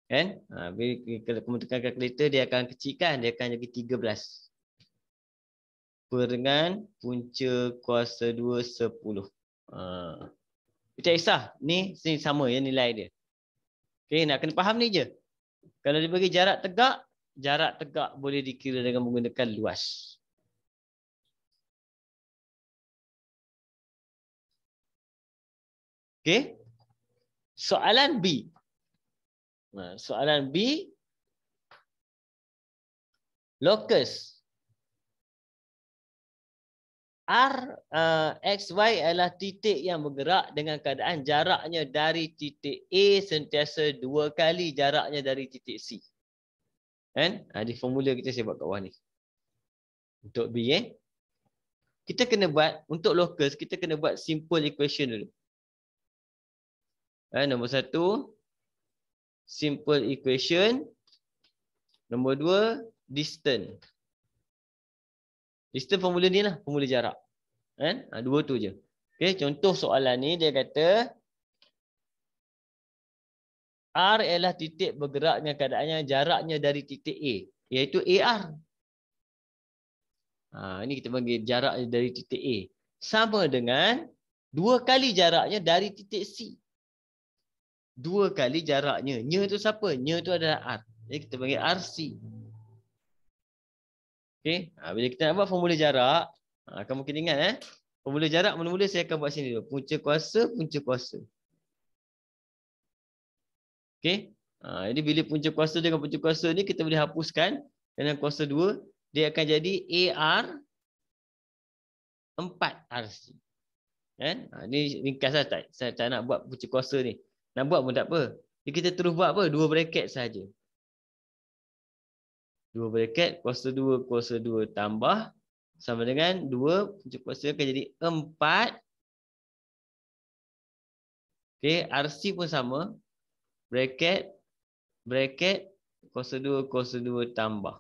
Kan? Kalau kamu tekan kalkulator, dia akan kecilkan. Dia akan jadi 13. Per dengan punca kuasa 2, 10. Tak kisah. Ni sama yang nilai dia. Okey, nak kena faham ni je. Kalau dia bagi jarak tegak boleh dikira dengan menggunakan luas. Okey. Soalan B. Soalan B. Lokus R, X, Y adalah titik yang bergerak dengan keadaan jaraknya dari titik A sentiasa 2 kali jaraknya dari titik C. Kan? Di formula kita saya buat kat bawah ni. Untuk B kita kena buat, untuk locus kita kena buat simple equation dulu. Nombor 1, simple equation. Nombor 2, distance. Distance formula ni lah, formula jarak. Kan? Dua tu je. Okey, contoh soalan ni dia kata R ialah titik bergerak dengan keadaannya jaraknya dari titik A, iaitu AR. Ini kita panggil jarak dari titik A. Sama dengan 2 kali jaraknya dari titik C. 2 kali jaraknya. Nya tu siapa? Nya tu adalah R. Jadi kita panggil RC. Okey, bila kita nak buat formula jarak, kamu kena ingat formula jarak mula-mula saya akan buat sini dulu. Punca kuasa, punca kuasa. Okey. Jadi bila punca kuasa dengan punca kuasa ni kita boleh hapuskan dengan kuasa 2, dia akan jadi AR 4RC. Kan? Ni ringkas lah, saya tak nak buat punca kuasa ni. Nak buat pun tak apa. Jadi kita terus buat apa? 2 bracket saja. 2 bracket, kuasa 2 tambah sama dengan 2 punca kuasa akan jadi 4. Okey, RC pun sama. Bracket, kuasa 2 tambah.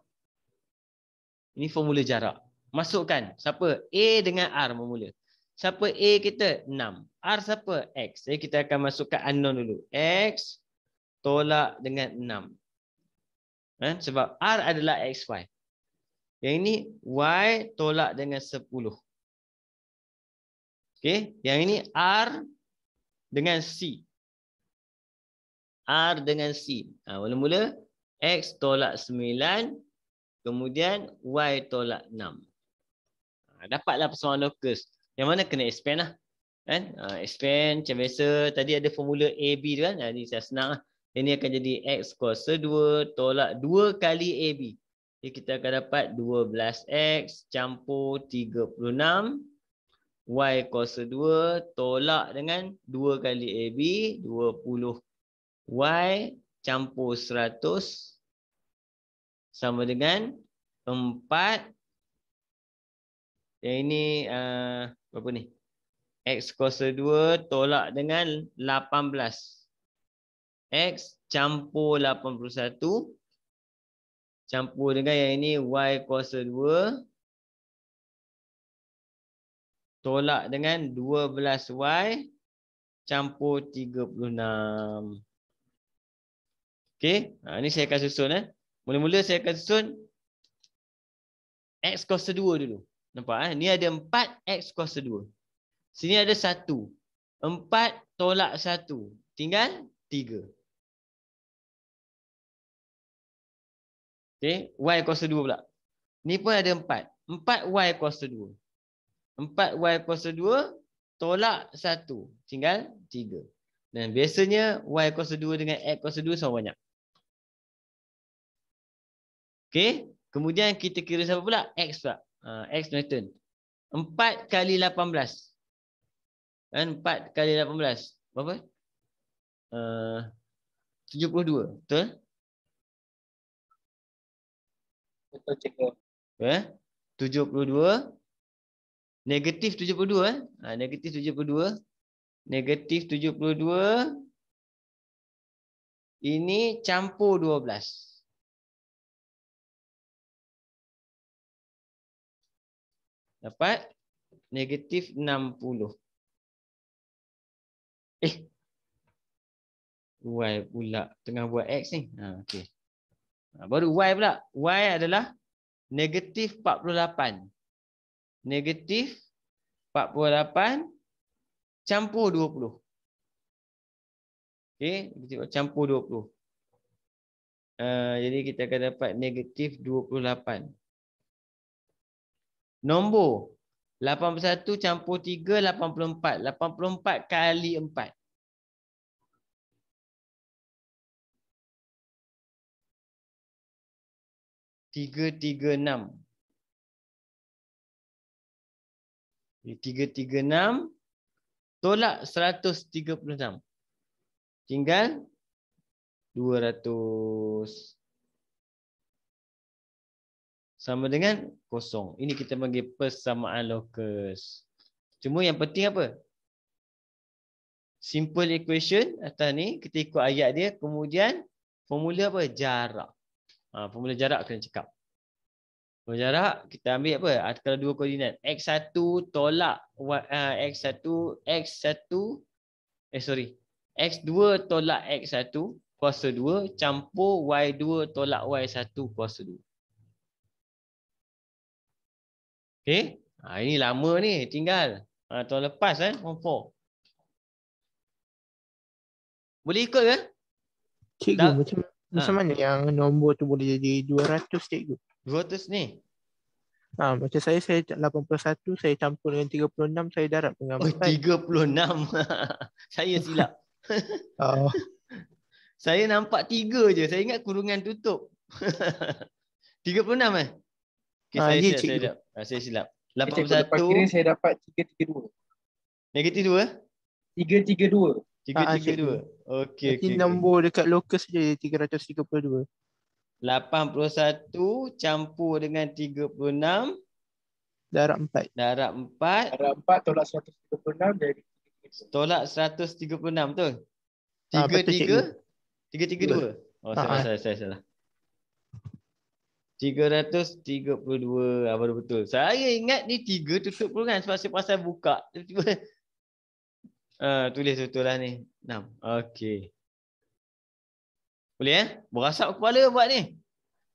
Ini formula jarak. Masukkan. Siapa? A dengan R memula. Siapa A kita? 6. R siapa? X. Jadi kita akan masukkan unknown dulu. X tolak dengan 6. Sebab R adalah XY. Yang ini Y tolak dengan 10. Okey. Yang ini R dengan C. R dengan C. Mula-mula X tolak 9. Kemudian Y tolak 6. Dapatlah persamaan locus. Yang mana kena expand lah. Kan? Expand macam biasa. Tadi ada formula AB tu kan. Ini saya senang lah. Ini akan jadi X kuasa 2 tolak 2 kali AB. Jadi kita akan dapat 12X campur 36. Y kuasa 2 tolak dengan 2 kali AB. 20. Y campur 100. Sama dengan 4. Yang ini berapa ni? X kuasa 2 tolak dengan 18. X campur 81. Campur dengan yang ini Y kuasa 2. Tolak dengan 12Y campur 36. Okey. Ini saya akan susun. Mula-mula saya akan susun X kuasa 2 dulu. Nampak? Ni ada 4X kuasa 2. Sini ada 1. 4 tolak 1. Tinggal 3. Okay. Y kuasa 2 pula. Ni pun ada 4. 4Y kuasa 2. 4Y kuasa 2 tolak 1. Tinggal 3. Dan biasanya Y kuasa 2 dengan X kuasa 2 sama banyak. Okay. Kemudian kita kira siapa pula? X pula. X Newton. 4 kali 18. 4 kali 18. Berapa? 72. Betul? Betul cikgu. 72. Negatif 72. Negatif 72. Negatif 72. Ini campur 12. Dapat negatif 60. Y pula tengah buat X ni. Okay. Baru Y pula. Y adalah negatif 48. Negatif 48 campur 20. Okay. Campur 20. Jadi kita akan dapat negatif 28. Nombor 81 campur 3, 84. 84 kali 4. Tiga, 6. 336 tolak 136. Tinggal 200. Sama dengan kosong. Ini kita panggil persamaan locus. Cuma yang penting apa? Simple equation atas ni. Kita ikut ayat dia. Kemudian formula apa? Jarak. Formula jarak kena cakap. Formula jarak kita ambil apa? Kalau dua koordinat. X1 tolak X1. X2 tolak X1 kuasa 2 campur Y2 tolak Y1 kuasa 2. Okey. Ini lama ni. Tinggal. Tahun lepas form 4. Boleh ikut ke? Cikgu, macam mana yang nombor tu boleh jadi 200, cikgu? 200 ni. Macam saya 81, saya campur dengan 36, saya darab dengan 4. 36. Saya silap. Saya nampak 3 je. Saya ingat kurungan tutup. 36 Okay, saya silap. 81. Lepas kira saya dapat 332. Negatif 2? 332. 332. Okey, Nanti okey. nombor dekat locus je 332. 81 campur dengan 36 Darab 4. darab 4 Ada 4 tolak 136 dari 332. tolak 136 betul? Betul, cikgu. 332. Oh, salah. 332. Baru betul. Saya ingat ni 3 tutup kurungan sebab saya pasal buka. Tiba-tiba tulis betul lah ni. 6. Okey. Boleh Berasap kepala buat ni.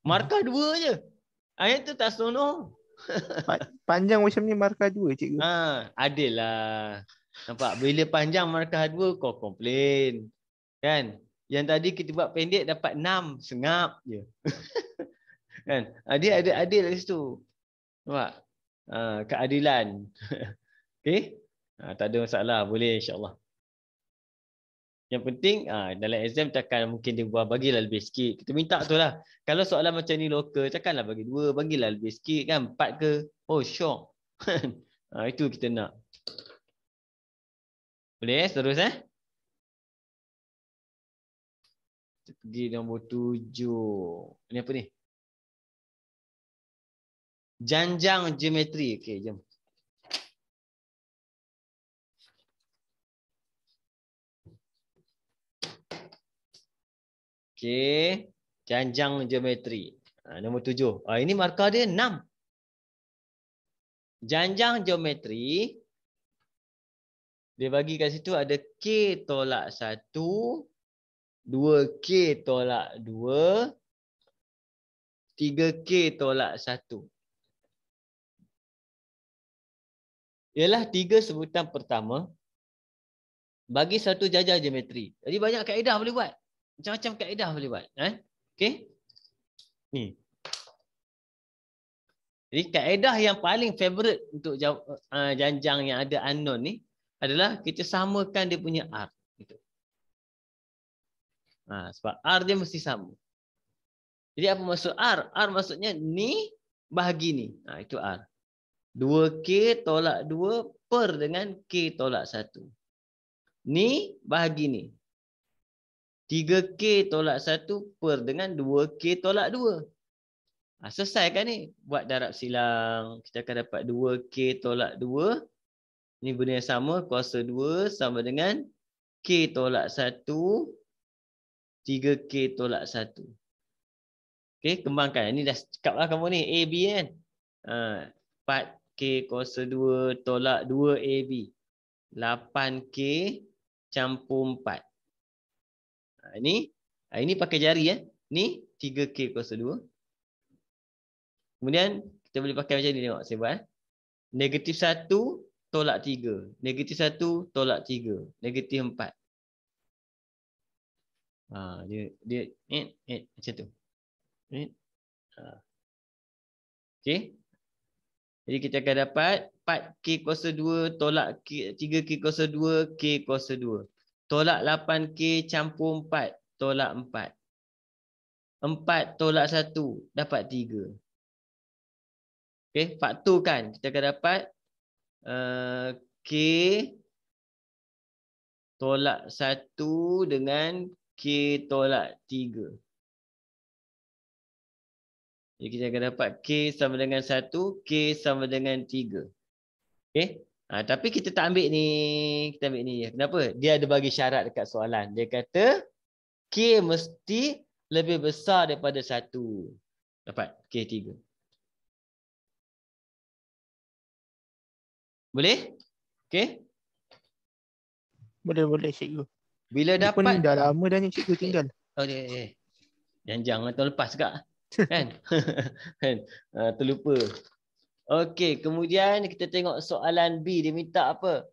Markah 2 je. Ayat tu tak seronok. Panjang macam ni markah 2, cikgu. Adil lah. Nampak? Bila panjang markah 2 kau komplain. Kan? Yang tadi kita buat pendek dapat 6. Sengap je. Kan? Dia ada adil di situ. Nampak? Keadilan. Okey? Tak ada masalah. Boleh insya-Allah. Yang penting dalam exam takkan mungkin dia buat bagilah lebih sikit. Kita minta tu lah. Kalau soalan macam ni lokal takkanlah bagi 2, bagilah lebih sikit kan. 4 ke? Oh syok. Itu kita nak. Boleh terus Kita pergi nombor 7. Ini apa ni? Janjang geometri. Okey, jom. Okey, janjang geometri. Nombor 7. Ini markah dia 6. Janjang geometri dia bagi kat situ ada K tolak 1, 2K tolak 2, 3K tolak 1. Ialah 3 sebutan pertama bagi satu janjang geometri. Jadi banyak kaedah boleh buat. Macam-macam kaedah boleh buat. Okey. Ni. Jadi kaedah yang paling favorite untuk janjang yang ada unknown ni adalah kita samakan dia punya R. Gitu. Sebab R dia mesti sama. Jadi apa maksud R? R maksudnya ni bahagi ni. Itu R. 2K tolak 2 per dengan K tolak 1. Ni bahagi ni. 3K tolak 1 per dengan 2K tolak 2. Selesai kan ni? Buat darab silang. Kita akan dapat 2K tolak 2. Ini benda yang sama. Kuasa 2 sama dengan K tolak 1. 3K tolak 1. Okey, kembangkan. Ini dah cakap lah kamu ni. A, B kan? 4K kuasa 2 tolak 2AB. 8K campur 4. Ini pakai jari Ni 3K kuasa 2. Kemudian kita boleh pakai macam ni, tengok saya buat. Negatif 1 tolak 3. Negatif 1 tolak 3. Negatif 4. Dia macam tu. Okey. Jadi kita akan dapat 4K kuasa 2 tolak 3K kuasa 2, K kuasa 2. Tolak 8K campur 4, tolak 4. 4 tolak 1, dapat 3. Okey, faktorkan. Kita akan dapat K tolak 1 dengan K tolak 3. Jadi kita akan dapat K sama dengan 1, K sama dengan 3. Okey. Tapi kita tak ambil ni. Kita ambil ni. Kenapa? Dia ada bagi syarat dekat soalan. Dia kata K mesti lebih besar daripada 1. Dapat K3. Boleh? Okey. Boleh cikgu. Bila Dia pun dapat dah lama dah ni cikgu tinggal. Jangan tahun lepas juga. Kan? Terlupa. Okey, kemudian kita tengok soalan B. Dia minta apa?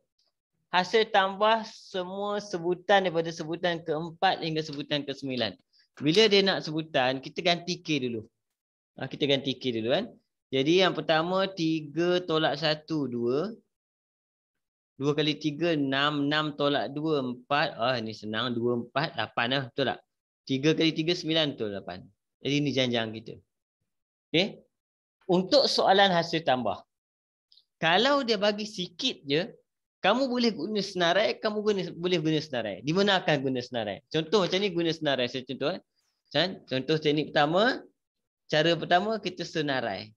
Hasil tambah semua sebutan daripada sebutan ke-4 hingga sebutan ke-9. Bila dia nak sebutan, kita ganti K dulu. Kita ganti K dulu kan. Jadi yang pertama 3 tolak 1, 2. 2 kali 3, 6. 6 tolak 2, 4. Ini senang. 2, 4, 8 lah. Betul tak? 3 kali 3, 9. Betul, 8. Jadi ini janjang kita. Okey. Untuk soalan hasil tambah. Kalau dia bagi sikit je, Kamu boleh guna senarai, boleh guna senarai. Di mana akan guna senarai? Contoh macam ni guna senarai. Saya contoh. Contoh teknik pertama. Cara pertama kita senarai.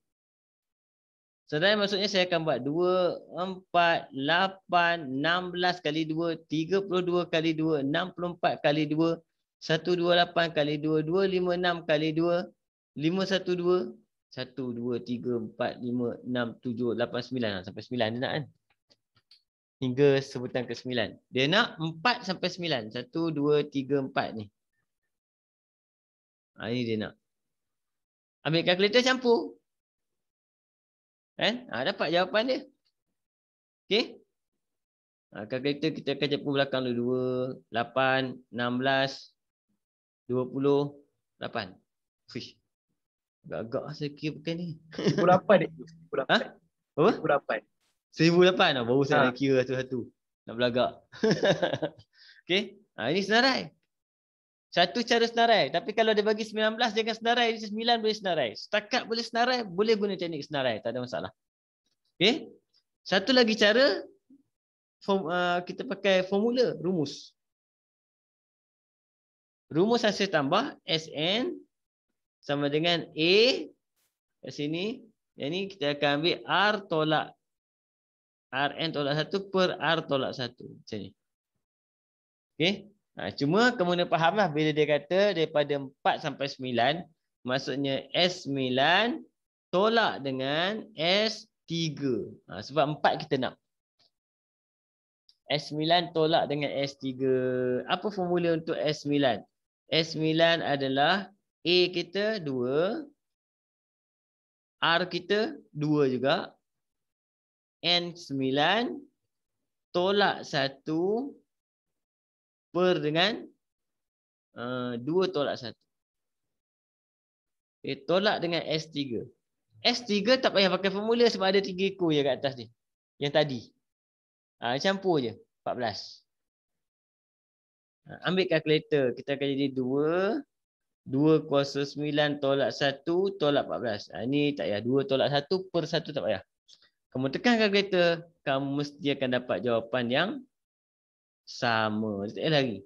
Senarai maksudnya saya akan buat 2, 4, 8, 16 kali 2, 32 kali 2, 64 kali 2, 128 kali 2, 256 kali 2, 512, 1, 2, 3, 4, 5, 6, 7, 8, 9. Sampai 9 dia nak kan? Hingga sebutan ke 9. Dia nak 4 sampai 9. 1, 2, 3, 4 ni. Ini dia nak. Ambil kalkulator campur. Kan? Dapat jawapan dia. Okey? Kalkulator kita akan campur belakang dulu. 2, 8, 16, 28. Fish. Agak-agak saya kira pakai ni. 1008 dia. 1008. Ha? Apa? 1008. 1008 baru saya nak kira satu-satu. Nak belagak. Okey. Ini senarai. Satu cara senarai. Tapi kalau dia bagi 19 jangan senarai. Dia 9 boleh senarai. Setakat boleh senarai, boleh guna teknik senarai. Tak ada masalah. Okey. Satu lagi cara, kita pakai formula, rumus. Rumus hasil tambah Sn sama dengan A kat sini. Yang ni kita akan ambil R tolak Rn tolak 1 per R tolak 1. Macam ni. Okey. Cuma kamu kena faham lah bila dia kata daripada 4 sampai 9. Maksudnya S9 tolak dengan S3. Sebab 4 kita nak. S9 tolak dengan S3. Apa formula untuk S9? S9 adalah A kita 2. R kita 2 juga. N9 tolak 1 per dengan 2 tolak 1. Tolak dengan S3. S3 tak payah pakai formula sebab ada 3 ekor je kat atas ni. Yang tadi. Campur je. 14. Ambil kalkulator. Kita akan jadi 2. 2 kuasa 9 tolak 1 tolak 14. Ini tak payah. 2 tolak 1 per 1 tak payah. Kamu tekan kalkulator, kamu mesti akan dapat jawapan yang sama. Tak payah lagi.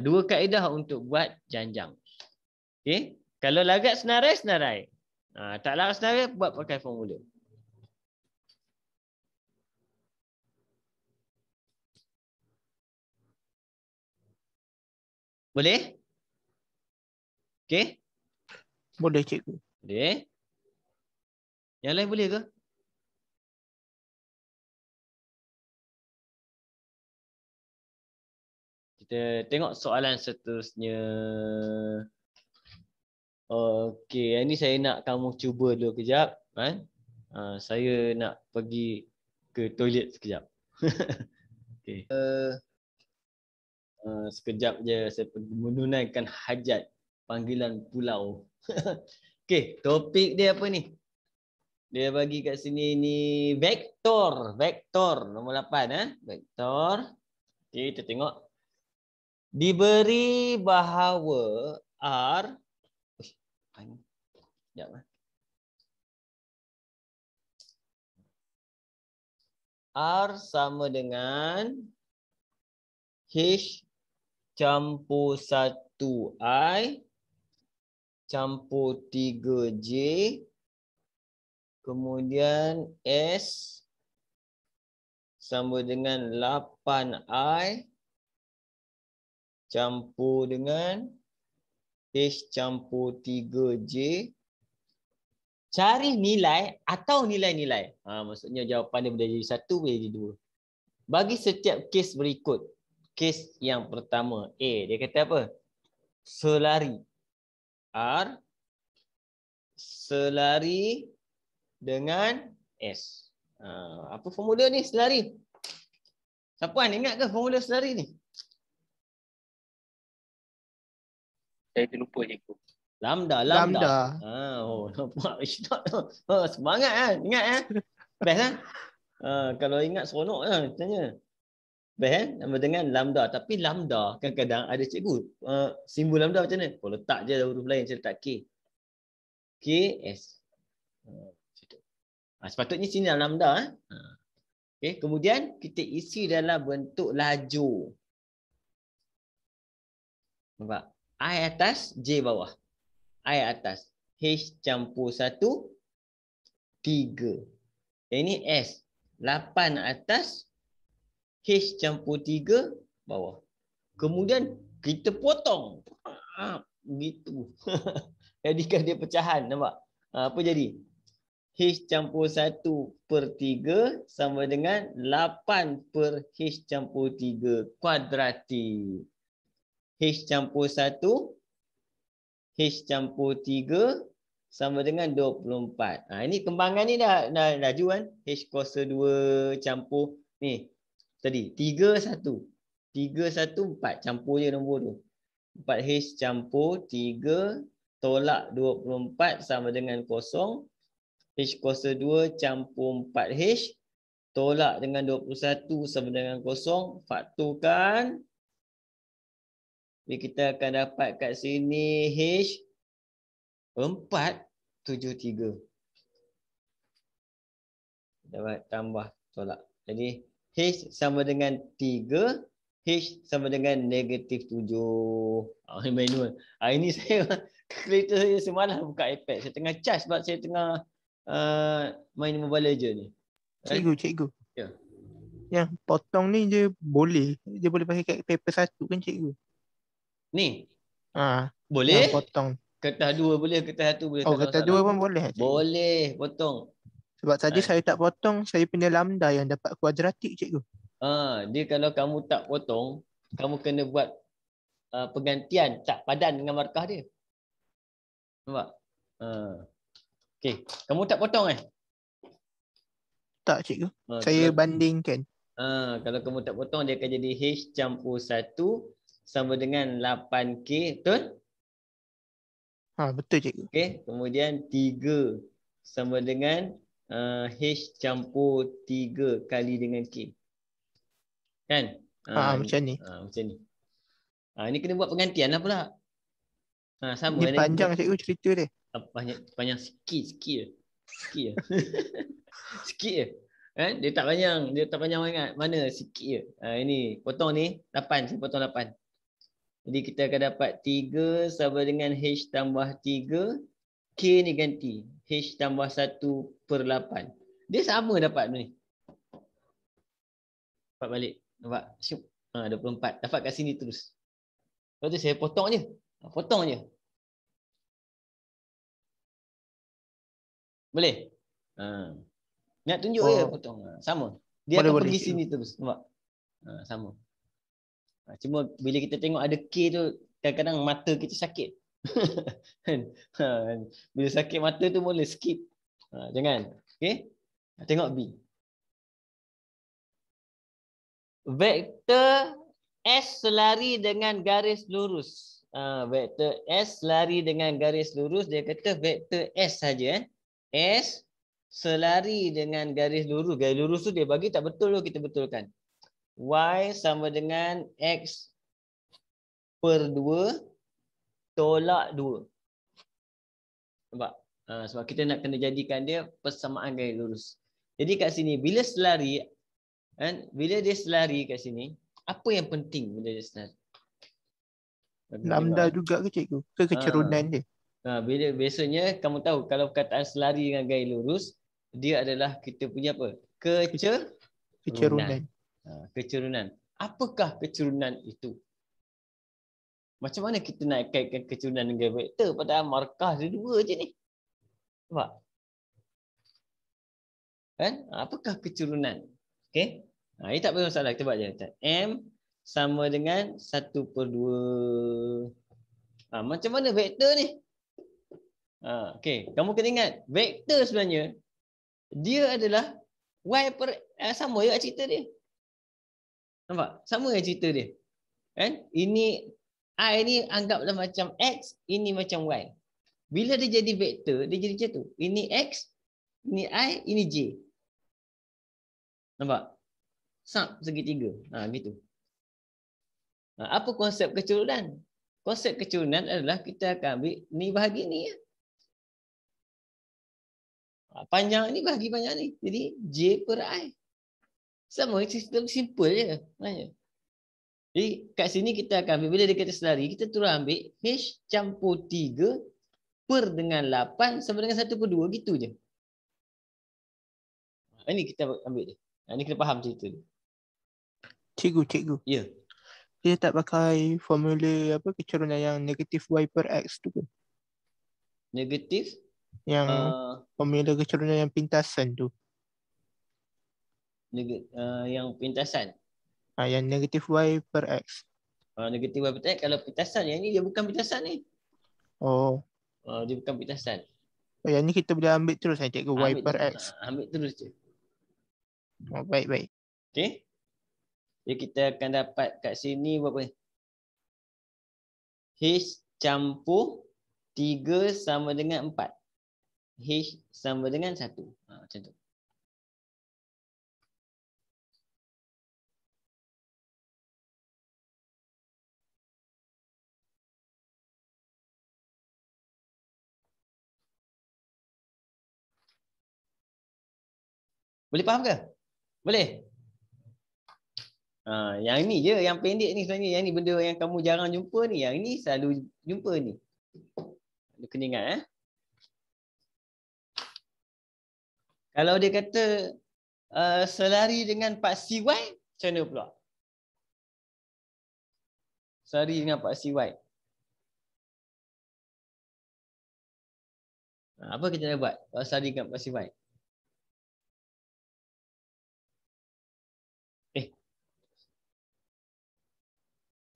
2 kaedah untuk buat janjang. Okey. Kalau lagat senarai, senarai. Tak lagat senarai, buat pakai formula. Boleh? Okey? Boleh cikgu. Boleh. Yang lain boleh ke? Kita tengok soalan seterusnya. Okey, ini saya nak kamu cuba dulu kejap. Kan? Saya nak pergi ke toilet sekejap. Okey. Sekejap je saya pergi menunaikan hajat panggilan pulau. Okey, topik dia apa ni? Dia bagi kat sini ni vektor. Vektor nombor 8. Vektor. Okey, kita tengok. Diberi bahawa R. Sekejap. R sama dengan H campur 1I campur 3J kemudian S sama dengan 8I campur dengan H campur 3J. Cari nilai atau nilai-nilai. Maksudnya jawapan dia boleh jadi 1, boleh jadi 2. Bagi setiap kes berikut. Kes yang pertama, A. Dia kata apa? Selari. R. Selari dengan S. Apa formula ni selari? Siapa ingat ke formula selari ni? Saya terlupa cikgu. Lambda. Nampak. Semangat kan? Ingat kan? Best kan? Kalau ingat seronok kan tanya. Best kan? Nama dengan lambda. Tapi lambda kadang-kadang ada cikgu. Simbol lambda macam mana? Kalau letak je huruf lain, saya letak K. K, S. Sepatutnya sini dalam lambda. Okay, kemudian kita isi dalam bentuk lajur. Nampak? I atas, J bawah. I atas. H campur 1, 3. Ini S. 8 atas, H campur 3 bawah. Kemudian kita potong. Begitu. Jadikan dia pecahan. Nampak? Apa jadi? H campur 1/3 sama dengan 8 per H campur 3 kuadratik. H campur 1, H campur 3 sama dengan 24. Ini kembangan ni dah laju kan. H kuasa 2 campur ni. Tadi 3, 1. 3, 1, 4. Campur je nombor tu. 4H campur 3 tolak 24 sama dengan 0. H kuasa 2 campur 4H tolak dengan 21 sama dengan 0. Faktorkan. Jadi kita akan dapat kat sini H 473. Dapat tambah tolak. Jadi H sama dengan 3. H sama dengan -7. Manual. Ini saya kalkulator saya semalam buka iPad. Saya tengah charge sebab saya tengah main Mobile Legends ni. Cikgu. Ya. Yang potong ni dia boleh pakai paper 1 kan cikgu? Ni. Yang Boleh? potong. Kertas 2 boleh, kertas 1 boleh. Oh, kertas 2 pun boleh cikgu? Boleh, potong. Sebab tadi saya tak potong, saya punya lambda yang dapat kuadratik cikgu. Dia kalau kamu tak potong, kamu kena buat pergantian tak padan dengan markah dia. Nampak? Okey, kamu tak potong Tak cikgu. Saya bandingkan. Kalau kamu tak potong, dia akan jadi H campur 1 sama dengan 8K, betul? Betul cikgu. Okey, kemudian 3 sama dengan H campur 3 kali dengan K. Kan? Macam ni. Macam ni. Ini kena buat pergantian lah pula. Sama Ni panjang cikgu cerita dia. Panjang sikit je. Sikit je. Dia tak panjang ingat. Mana sikit je. Ini potong ni 8. Saya potong 8. Jadi kita akan dapat 3 sama dengan H tambah 3. K ni ganti. H tambah 1/8. Dia sama dapat ni. Dapat balik. Nampak? 24. Dapat kat sini terus. Lepas tu saya potong je. Potong je. Boleh? Nak tunjuk je potong. Sama. Dia akan pergi sini terus. Nampak? Sama. Cuma bila kita tengok ada K tu, kadang-kadang mata kita sakit. Bila sakit mata tu boleh skip. Jangan. Okay? Tengok B. Vektor S selari dengan garis lurus. Vektor S selari dengan garis lurus. Dia kata vektor S saja. S selari dengan garis lurus. Garis lurus tu dia bagi tak betul tu kita betulkan. Y sama dengan X/2 tolak 2. Nampak? Sebab kita nak kena jadikan dia persamaan garis lurus. Jadi kat sini bila selari, bila dia selari kat sini, apa yang penting bila dia selari? Lambda juga ke cikgu? Ke kecerunan dia? Bila biasanya kamu tahu kalau perkataan selari dengan garis lurus, dia adalah kita punya apa? Kecerunan. Kecerunan. Apakah kecerunan itu? Macam mana kita nak kaitkan kecerunan dengan vektor padahal markah dia 2 je ni? Nampak? Kan? Apakah kecerunan? Okey. Ini tak ada masalah. Kita buat je. M sama dengan 1/2. Macam mana vektor ni? Okey. Kamu kena ingat. Vektor sebenarnya, dia adalah sama juga cerita dia. Nampak? Sama je cerita dia. Kan? Ini I ni anggaplah macam X, ini macam Y. Bila dia jadi vektor, dia jadi macam tu. Ini X, ini I, ini J. Nampak? Segitiga. Gitu. Apa konsep kecerunan? Konsep kecerunan adalah kita akan ambil ni bahagi ni. Panjang ni bahagi panjang ni. Jadi J per I. Sama, sistem simple je. Sebenarnya. Jadi kat sini kita akan ambil, bila dia kata selari, kita terus ambil H campur 3 per dengan 8 sama dengan 1/2. Gitu je. Ini kita ambil dia. Ini kita faham cerita dia. Cikgu. Ya. Dia tak pakai formula apa kecurunan yang negatif y per x tu ke? Negatif. Yang formula kecurunan yang pintasan tu. Yang pintasan. Yang negatif y per x. Negatif y per x. Kalau pintasan, yang ni dia bukan pintasan ni. Oh. Dia bukan pintasan. Yang ni kita boleh ambil terus cikgu y per x. Ambil terus je. Oh, baik. Okey. Jadi kita akan dapat kat sini berapa ni? H campur 3 sama dengan 4. H sama dengan 1. Macam tu. Boleh faham ke? Boleh? Yang ni je, yang pendek ni sebenarnya. Yang ni benda yang kamu jarang jumpa ni. Yang ni selalu jumpa ni. Kena ingat. Kalau dia kata selari dengan paksi Y, macam mana pula? Selari dengan paksi Y. Apa kita nak buat kalau selari dengan paksi Y?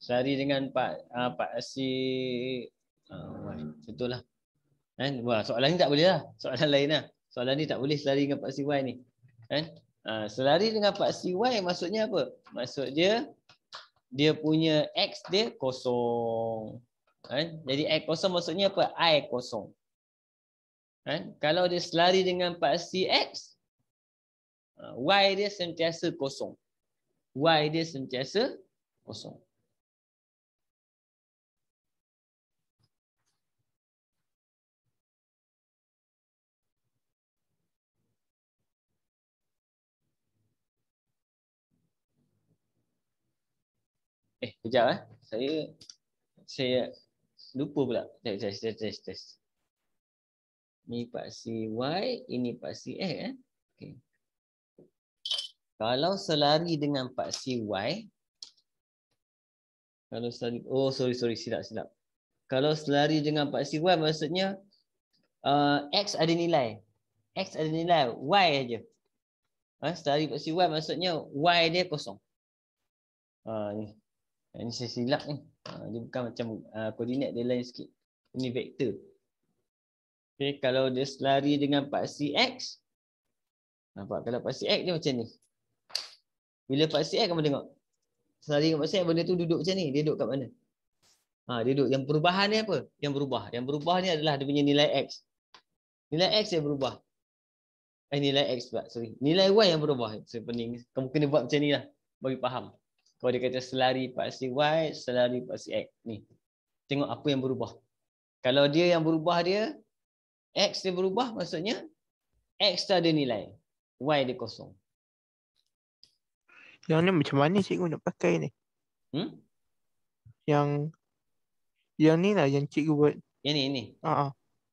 Selari dengan paksi contohlah. Wah, soalan ni tak boleh lah. Soalan lain lah. Soalan ni tak boleh selari dengan paksi Y ni. Selari dengan paksi Y maksudnya apa? Maksudnya dia punya X dia kosong. Jadi X kosong maksudnya apa? I kosong. Kalau dia selari dengan paksi X, Y dia sentiasa kosong. Y dia sentiasa kosong. Kejap Saya lupa pula. Test. Ni paksi Y, ini paksi X. Okay. Kalau selari dengan paksi Y, kalau selari, silap. Kalau selari dengan paksi Y maksudnya X ada nilai. X ada nilai, Y aja. Selari paksi Y maksudnya Y dia kosong. Ini saya silap ni. Dia bukan macam koordinat dia lain sikit. Ini vektor. Okay, kalau dia selari dengan paksi X, nampak kalau paksi X dia macam ni. Bila paksi X kamu tengok. Selari dengan paksi X benda tu duduk macam ni. Dia duduk kat mana? Dia duduk. Yang perubahan ni apa? Yang berubah ni adalah dia punya nilai X. Nilai X yang berubah. Nilai X pula. Sorry. Nilai Y yang berubah. Pening. Kamu kena buat macam ni lah. Bagi faham. Kalau dia kata selari paksi Y, selari paksi X. Ni. Tengok apa yang berubah. Kalau dia yang berubah dia, X dia berubah maksudnya X tak ada nilai. Y dia kosong. Yang ni macam mana cikgu nak pakai ni? Yang ni lah yang cikgu buat. Yang ni.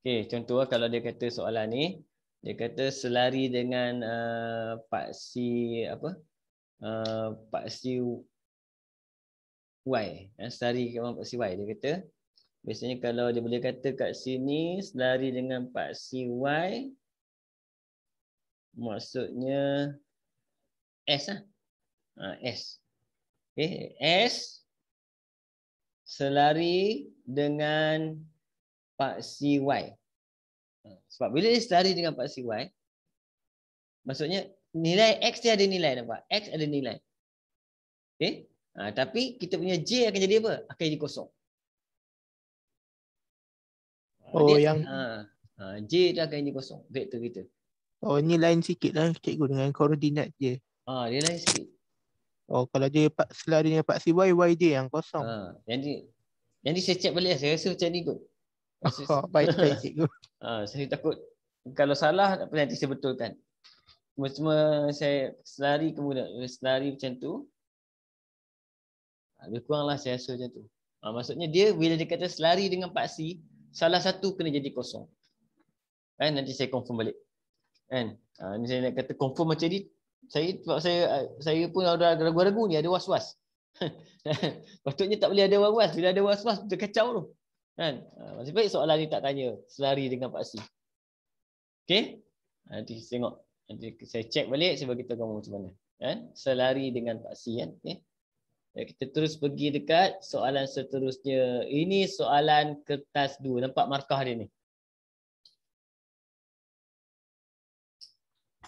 Okey, contoh kalau dia kata soalan ni, dia kata selari dengan paksi apa? Paksi Y. Selari dengan paksi Y. Dia kata biasanya kalau dia boleh kata kat sini selari dengan paksi Y, maksudnya S lah. S. Okay. S selari dengan paksi Y. Sebab bila dia selari dengan paksi Y, maksudnya nilai X dia ada nilai, nampak? X ada nilai. Okay. Tapi kita punya J akan jadi apa? Akan jadi kosong. J tu akan jadi kosong. Vektor kita. Ni lain sikit lah cikgu dengan koordinat je. Dia lain sikit. Kalau dia selari dengan paksi Y, Y dia yang kosong. Yang ni saya check balik. Saya rasa macam ni kot. Baik cikgu. Saya takut kalau salah nanti saya betulkan. Cuma saya selari kemudian selari macam tu. Lebih kurang lah saya rasa macam tu. Maksudnya dia bila dia kata selari dengan paksi, salah satu kena jadi kosong. Kan nanti saya confirm balik. Kan? Ni saya nak kata confirm macam ni. Sebab saya pun ada ragu-ragu ni, ada was-was. Patutnya tak boleh ada was-was. Bila ada was-was, dia kacau tu. Kan? Masih baik soalan ni tak tanya selari dengan paksi. Okey? Nanti saya tengok. Nanti saya check balik, saya bagi tahu kamu macam mana. Kan? Selari dengan paksi kan. Okey. Kita terus pergi dekat soalan seterusnya. Ini soalan kertas 2. Nampak markah dia ni?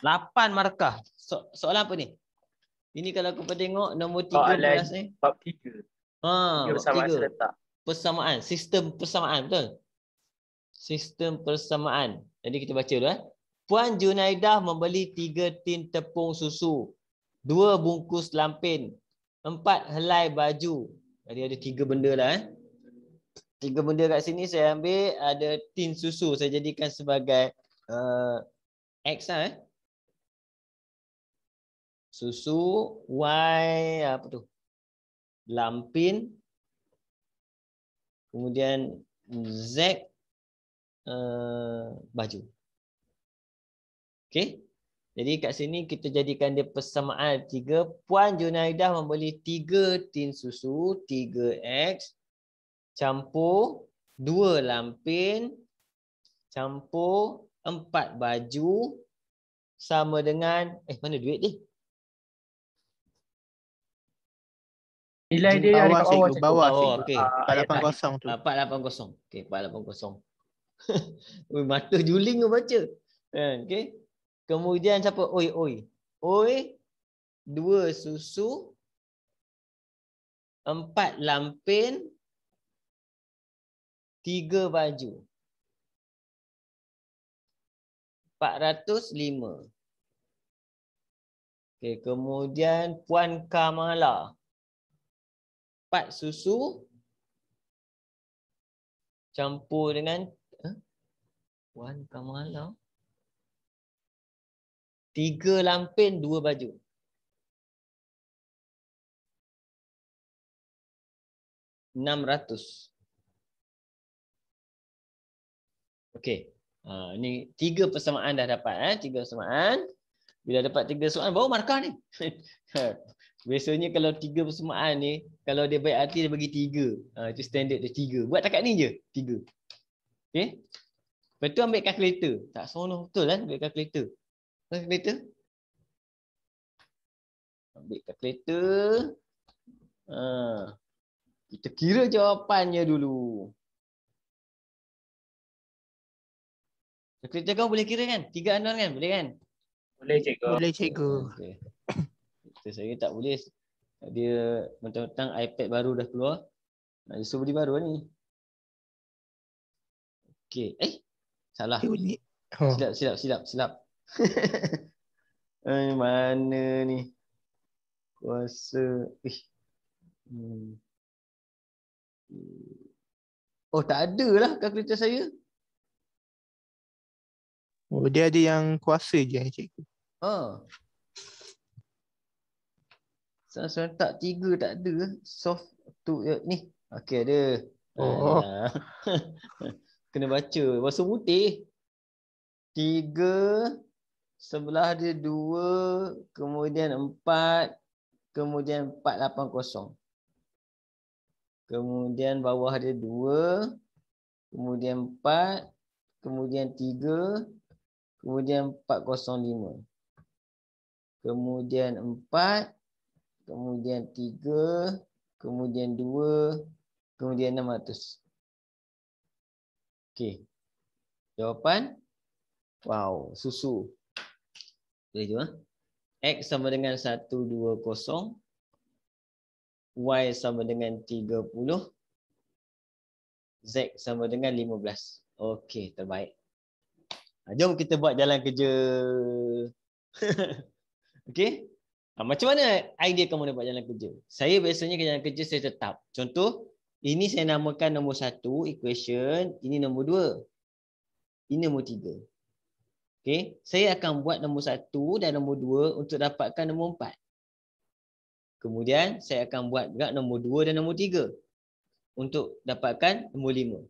8 markah. Soalan apa ni? Ini kalau kau tengok nombor 13 ni. Bab 3. Persamaan serentak. Persamaan. Sistem persamaan. Betul? Sistem persamaan. Jadi kita baca dulu. Puan Junaidah membeli 3 tin tepung susu, 2 bungkus lampin, 4 helai baju. Jadi ada 3 benda lah. 3 benda kat sini saya ambil. Ada tin susu. Saya jadikan sebagai X lah. Susu. Y apa tu? Lampin. Kemudian Z baju. Okey. Jadi kat sini kita jadikan dia persamaan 3. Puan Junaidah membeli 3 tin susu, 3X, campur 2 lampin, campur 4 baju, sama dengan, mana duit dia? Nilai dia yang dekat bawah. Bawah. Okey. 480 tu. 480. Okey, 480. Oi, mata juling kau baca. Okey. Kemudian siapa? Oi, 2 susu, 4 lampin, 3 baju. 405. Okey, kemudian Puan Kamala. 4 susu campur dengan Puan Kamala. 3 lampin, 2 baju. 600. Okey. Ni 3 persamaan dah dapat. 3 persamaan. Bila dapat 3 persamaan, baru markah ni. Biasanya kalau 3 persamaan ni, kalau dia baik hati, dia bagi 3. Itu standard dia 3. Buat takat ni je, 3. Okey. Lepas tu ambil kalkulator. Tak seronok betul kan ambil kalkulator. Kalkulator. Ambil kalkulator. Kita kira jawapannya dulu. Kalkulator kau boleh kira kan? 3 unknown kan? Boleh kan? Boleh cikgu. Boleh cikgu. Okay. Saya tak boleh. Dia mentang-mentang iPad baru dah keluar. Nak suruh beli baru ni. Okey. Salah. Silap. Mana ni? Kuasa. Oh, tak ada lah kalkulator saya. Oh, dia ada yang kuasa je cikgu. Serentak 3 tak ada. Soft tu ni. Okey ada. Kena baca. Bahasa putih. 3. Sebelah dia 2. Kemudian 4. Kemudian 480. Kemudian bawah dia 2. Kemudian 4. Kemudian 3. Kemudian 405. Kemudian 4. Kemudian 3. Kemudian 2. Kemudian 600. Okey. Jawapan. Wow, susu. Boleh jom. X sama dengan 120. Y sama dengan 30. Z sama dengan 15. Okey, terbaik. Jom kita buat jalan kerja. Okey. Macam mana idea kamu nak buat jalan kerja? Saya biasanya jalan kerja saya tetap. Contoh, ini saya namakan nombor 1, equation. Ini nombor 2. Ini nombor 3. Okey, saya akan buat nombor 1 dan nombor 2 untuk dapatkan nombor 4. Kemudian saya akan buat juga nombor 2 dan nombor 3 untuk dapatkan nombor 5.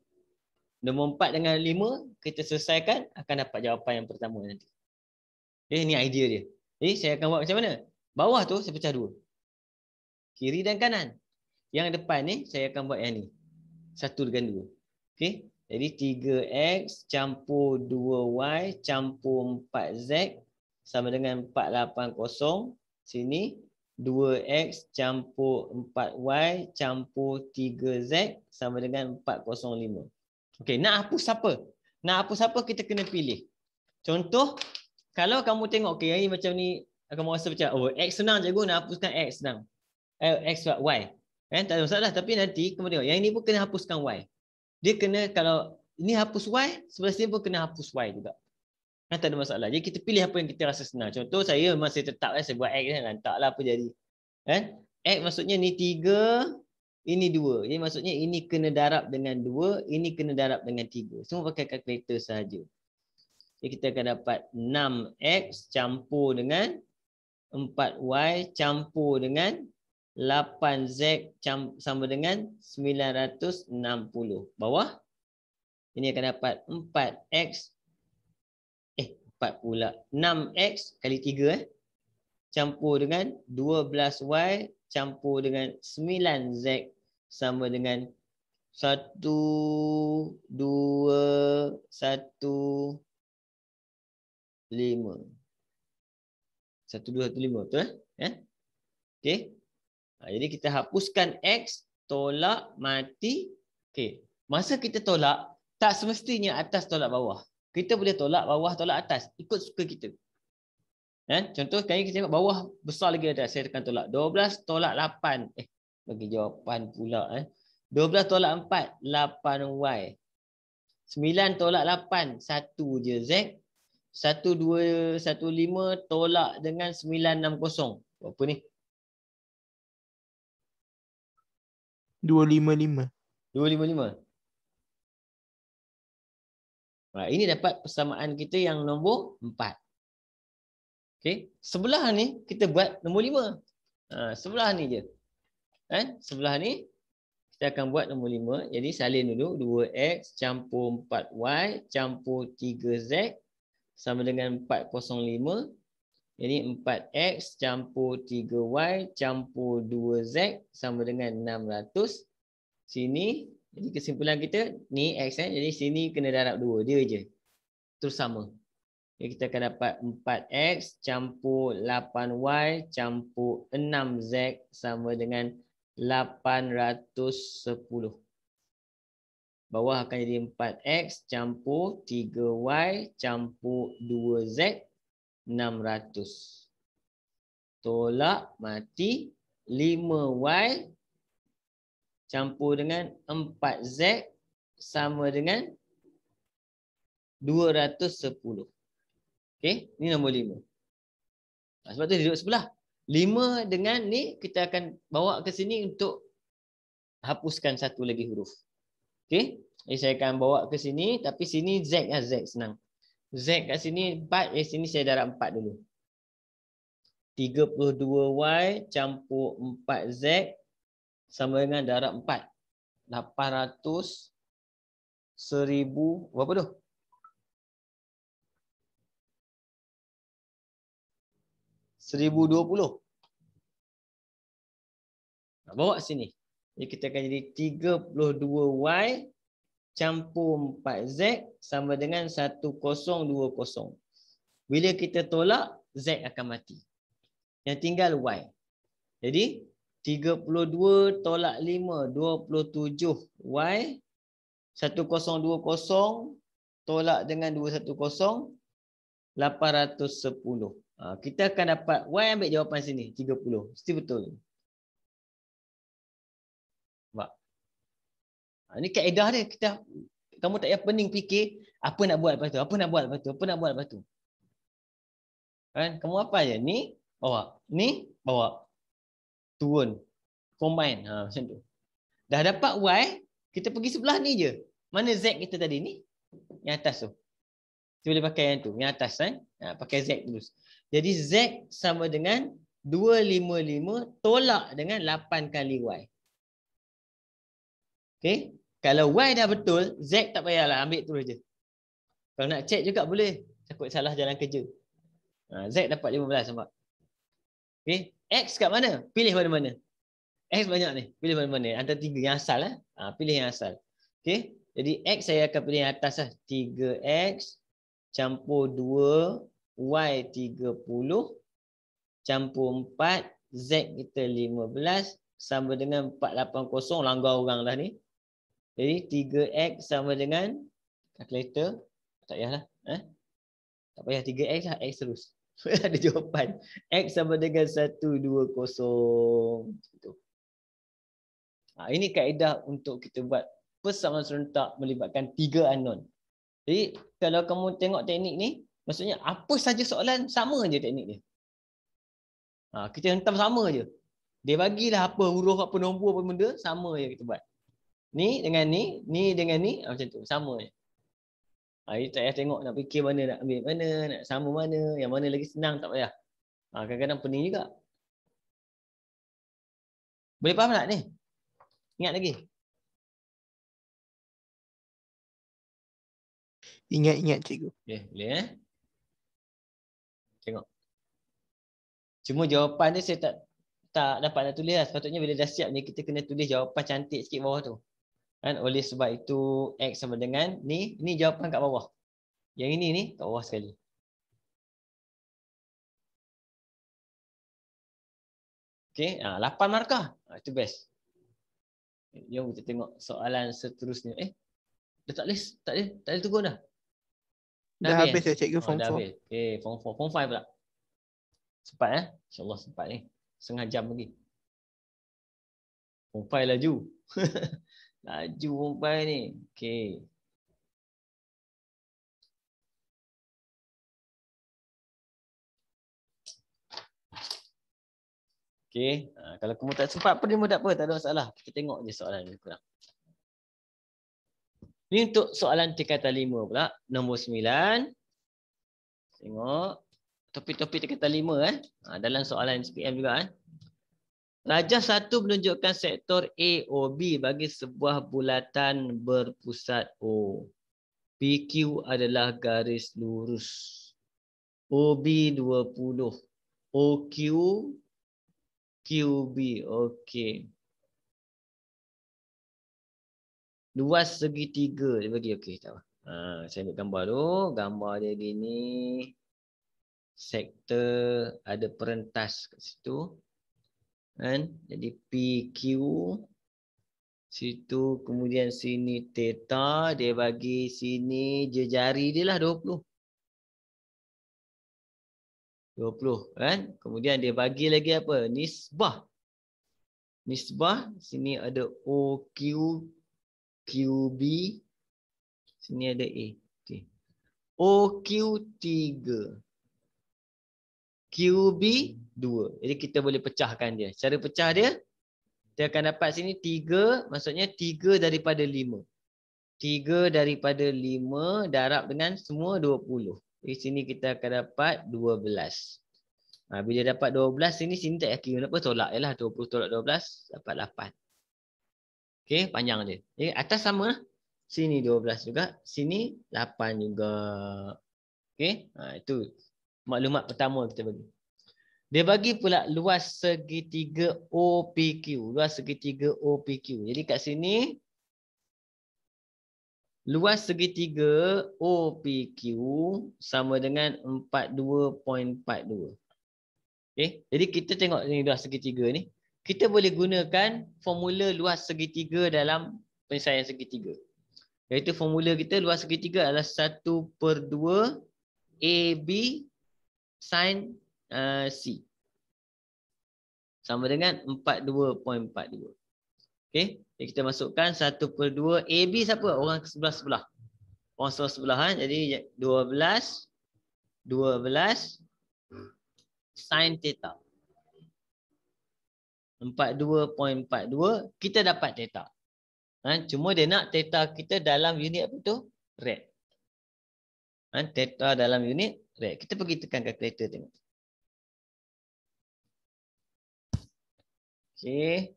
Nombor 4 dengan 5 kita selesaikan akan dapat jawapan yang pertama nanti. Okay, ini idea dia. Jadi saya akan buat macam mana? Bawah tu saya pecah 2. Kiri dan kanan. Yang depan ni saya akan buat yang ni. 1 dengan 2. Okey. Jadi 3x campur 2y campur 4z sama dengan 480. Sini 2x campur 4y campur 3z sama dengan 405. Okey, nak hapus apa? Nak hapus apa kita kena pilih. Contoh, kalau kamu tengok okey ini macam ni, kamu rasa macam oh x senang je nak hapuskan x senang. X y. Kan tak ada masalah, tapi nanti kamu tengok yang ini pun kena hapuskan y. Dia kena kalau ini hapus y, sebelah sini pun kena hapus y juga. Kan tak ada masalah. Jadi kita pilih apa yang kita rasa senang. Contoh saya memang saya tetap saya buat x kan, lantaklah apa jadi. Kan? X maksudnya ni 3, ini 2. Jadi maksudnya ini kena darab dengan 2, ini kena darab dengan 3. Semua pakai kalkulator sahaja. Jadi kita akan dapat 6x campur dengan 4y campur dengan 8z sama dengan 960. Bawah. Ini akan dapat 4x 4 pula. 6x kali 3 campur dengan 12y campur dengan 9z sama dengan 1, 2, 1, 5. 1, 2, 1, 5. Betul? Okey. Jadi kita hapuskan x, tolak, mati. Okey. Masa kita tolak, tak semestinya atas tolak bawah. Kita boleh tolak bawah, tolak atas. Ikut suka kita. Contoh kali kita tengok bawah besar lagi atas. Saya tekan tolak. 12 tolak 8. Bagi jawapan pula. 12 tolak 4, 8y. 9 tolak 8, 1 je z. 1215 tolak dengan 960. Berapa ni? 255. 255. Ini dapat persamaan kita yang nombor 4. Okey, sebelah ni kita buat nombor 5. Sebelah ni je. Sebelah ni kita akan buat nombor 5. Jadi salin dulu 2x campur 4y campur 3z sama dengan 405. Jadi 4x campur 3y campur 2z sama dengan 600. Sini, jadi kesimpulan kita ni x jadi sini kena darab 2 dia je. Terus sama. Jadi kita akan dapat 4x campur 8y campur 6z sama dengan 810. Bawah akan jadi 4x campur 3y campur 2z 600. Tolak mati 5y campur dengan 4z sama dengan 210. Okey, ini nombor 5. Sebab tu dia duduk sebelah. 5 dengan ni kita akan bawa ke sini untuk hapuskan satu lagi huruf. Okey, jadi saya akan bawa ke sini tapi sini z lah, z senang. Z kat sini 4, sini saya darab 4 dulu. 32y campur 4z sama dengan darab 4. 800 1000 berapa tu? 1020. Bawa sini. Jadi kita akan jadi 32y campur 4z sama dengan 1020. Bila kita tolak, z akan mati. Yang tinggal y. Jadi 32 tolak 5, 27y. 1020 tolak dengan 210, 810. Kita akan dapat y ambil jawapan sini 30. Mesti betul. Nampak? Ini kaedah dia. Kamu tak payah pening fikir apa nak buat lepas tu, apa nak buat lepas tu, apa nak buat lepas tu. Kan? Kamu apa je? Ni bawa, ni bawa. Turun. Combine. Macam tu. Dah dapat y, kita pergi sebelah ni je. Mana z kita tadi ni? Yang atas tu. Kita boleh pakai yang tu, yang atas pakai Z terus. Jadi Z sama dengan 255 tolak dengan 8 kali Y. Okey, kalau Y dah betul, Z tak payahlah ambil terus je. Kalau nak check juga boleh, takut salah jalan kerja. Z dapat 15 nampak. Okey, X kat mana? Pilih mana-mana. X banyak ni, pilih mana-mana. Antara 3 yang asal pilih yang asal. Okey, jadi X saya akan pilih yang atas 3X campur 2 Y 30 campur 4 Z kita 15 sama dengan 480, langgar orang dah ni. Jadi 3X sama dengan calculator, tak payahlah. Tak payah 3X lah, X terus. Ada jawapan. X sama dengan 120. Ini kaedah untuk kita buat persamaan serentak melibatkan 3 unknown. Jadi kalau kamu tengok teknik ni, maksudnya apa saja soalan sama je teknik dia. Kita hentam sama je. Dia bagilah apa huruf, apa nombor, apa benda, sama je kita buat. Ni dengan ni dengan ni, macam tu, sama je. Ini tak payah tengok nak fikir mana, nak ambil mana, nak sama mana, yang mana lagi senang, tak payah. Kadang-kadang pening juga. Boleh faham tak ni? Ingat lagi? Ingat cikgu. Boleh Tengok. Cuma jawapan dia saya tak dapat nak tulis lah. Sepatutnya bila dah siap ni kita kena tulis jawapan cantik sikit bawah tu. Kan? Oleh sebab itu X sama dengan ni jawapan kat bawah. Yang ini ni kat bawah sekali. Okey, 8 markah. Itu best. Jom kita tengok soalan seterusnya. Dah tak boleh tunggu dah. Dah habis dah cikgu form 4. Okey, form 5 pula. Sempat InsyaAllah sempat ni. Setengah jam lagi. Form 5 laju. Laju form 5 ni. Okey. Okey. Kalau kamu tak sempat pun tak apa. Tak ada masalah. Kita tengok je soalan ni kurang. Ni untuk soalan tingkatan 5 pula. Nombor 9. Tengok. Topik-topik tingkatan 5 dalam soalan SPM juga Rajah 1 menunjukkan sektor AOB bagi sebuah bulatan berpusat O. PQ adalah garis lurus. OB 20. OQ QB. Okey. Luas segitiga dia bagi. Okey, tak apa. Saya ambil gambar tu. Gambar dia gini. Sektor ada perentas kat situ. Kan? Jadi PQ situ, kemudian sini theta, dia bagi sini jari dia lah 20. 20 kan? Kemudian dia bagi lagi apa? Nisbah. Nisbah sini ada OQ QB, sini ada A. Okey. OQ 3. QB 2. Jadi kita boleh pecahkan dia. Cara pecah dia, kita akan dapat sini 3, maksudnya 3 daripada 5. 3 daripada 5 darab dengan semua 20. Di sini kita akan dapat 12. Bila dapat 12, sini tak yakin. Kenapa tolak je lah. 20 tolak 12, dapat 8. Okey, panjang dia. Jadi atas sama lah. Sini 12 juga. Sini 8 juga. Okey, itu maklumat pertama kita bagi. Dia bagi pula luas segitiga OPQ. Luas segitiga OPQ. Jadi kat sini luas segitiga OPQ sama dengan 42.42. Okey, jadi kita tengok ni luas segitiga ni. Kita boleh gunakan formula luas segitiga dalam penyelesaian segitiga. Iaitu formula kita luas segitiga adalah 1/2 AB sin C. Sama dengan 42.42. Okey, jadi kita masukkan 1/2 AB siapa? Orang sebelah-sebelah. Orang sebelah-sebelah Jadi 12 sin theta. 42.42 kita dapat theta. Cuma dia nak theta kita dalam unit apa tu? Rad. Theta dalam unit rad. Kita pergi tekan kalkulator tengok. Okey.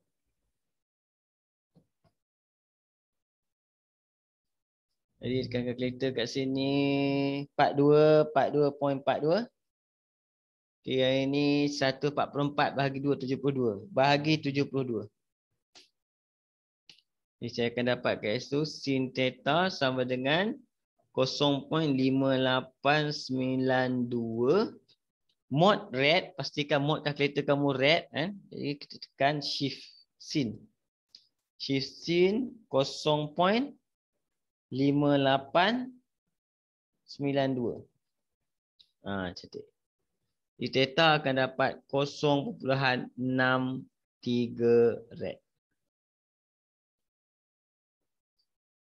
Jadi tekan kalkulator kat sini 42.42. Okey, yang ini 144 bahagi 2 72. Bahagi 72. Jadi saya akan dapatkan itu sin theta sama dengan 0.5892 mod rad. Pastikan mod kalkulator kamu rad. Jadi kita tekan shift sin. Shift sin 0.5892. Cantik. Di theta akan dapat 0.63 rad.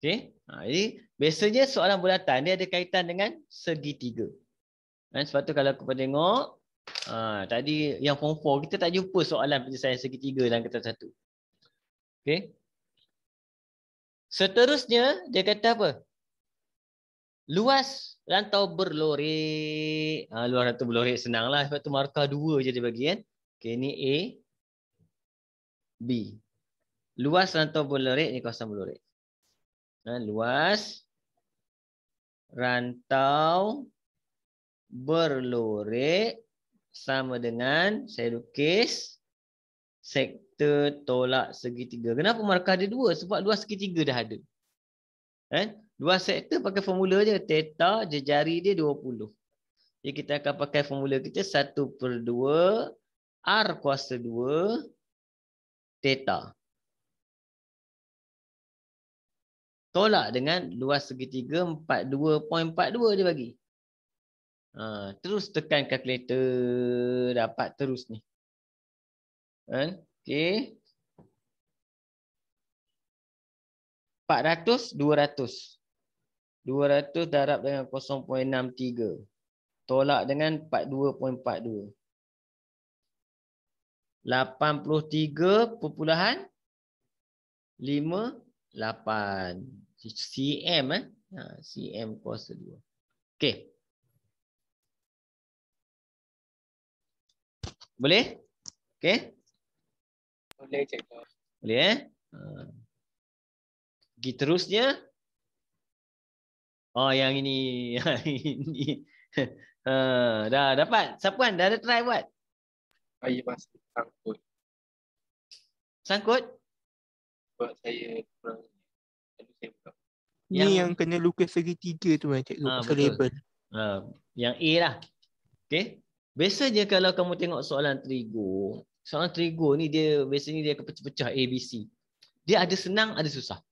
Okey. Jadi biasanya soalan bulatan dia ada kaitan dengan segitiga. Sebab tu kalau kita tengok tadi yang form 4 kita tak jumpa soalan penyelesaian segitiga dalam kertas 1. Okey. Seterusnya dia kata apa? Luas rantau berlorek. Luas rantau berlorek senanglah sebab tu markah 2 je dia bagi kan. Okey, ni A, B. Luas rantau berlorek ni kawasan berlorek. Luas rantau berlorek sama dengan saya lukis sektor tolak segitiga. Kenapa markah dia 2? Sebab luas segitiga dah ada. Luas sektor pakai formula je. Theta jejari dia 20. Jadi kita akan pakai formula kita 1/2 R kuasa 2 theta. Tolak dengan luas segitiga 42.42 dia bagi. Terus tekan kalkulator, dapat terus ni. Okey. 400, 200. 200 darab dengan 0.63. Tolak dengan 42.42. 83.58 cm cm kuasa 2. Okey. Boleh? Okey. Boleh cikgu. Boleh Pergi terusnya. Yang ini. Ini. Dah dapat. Sapuan dah ada try buat? Saya masih sangkut. Sangkut? Sebab saya kurang. Ni yang kena lukis segitiga tu cikgu, pasal betul. label. Yang A lah. Okey. Biasanya kalau kamu tengok soalan trigo ni dia biasanya dia akan pecah-pecah A, B, C. Dia ada senang, ada susah.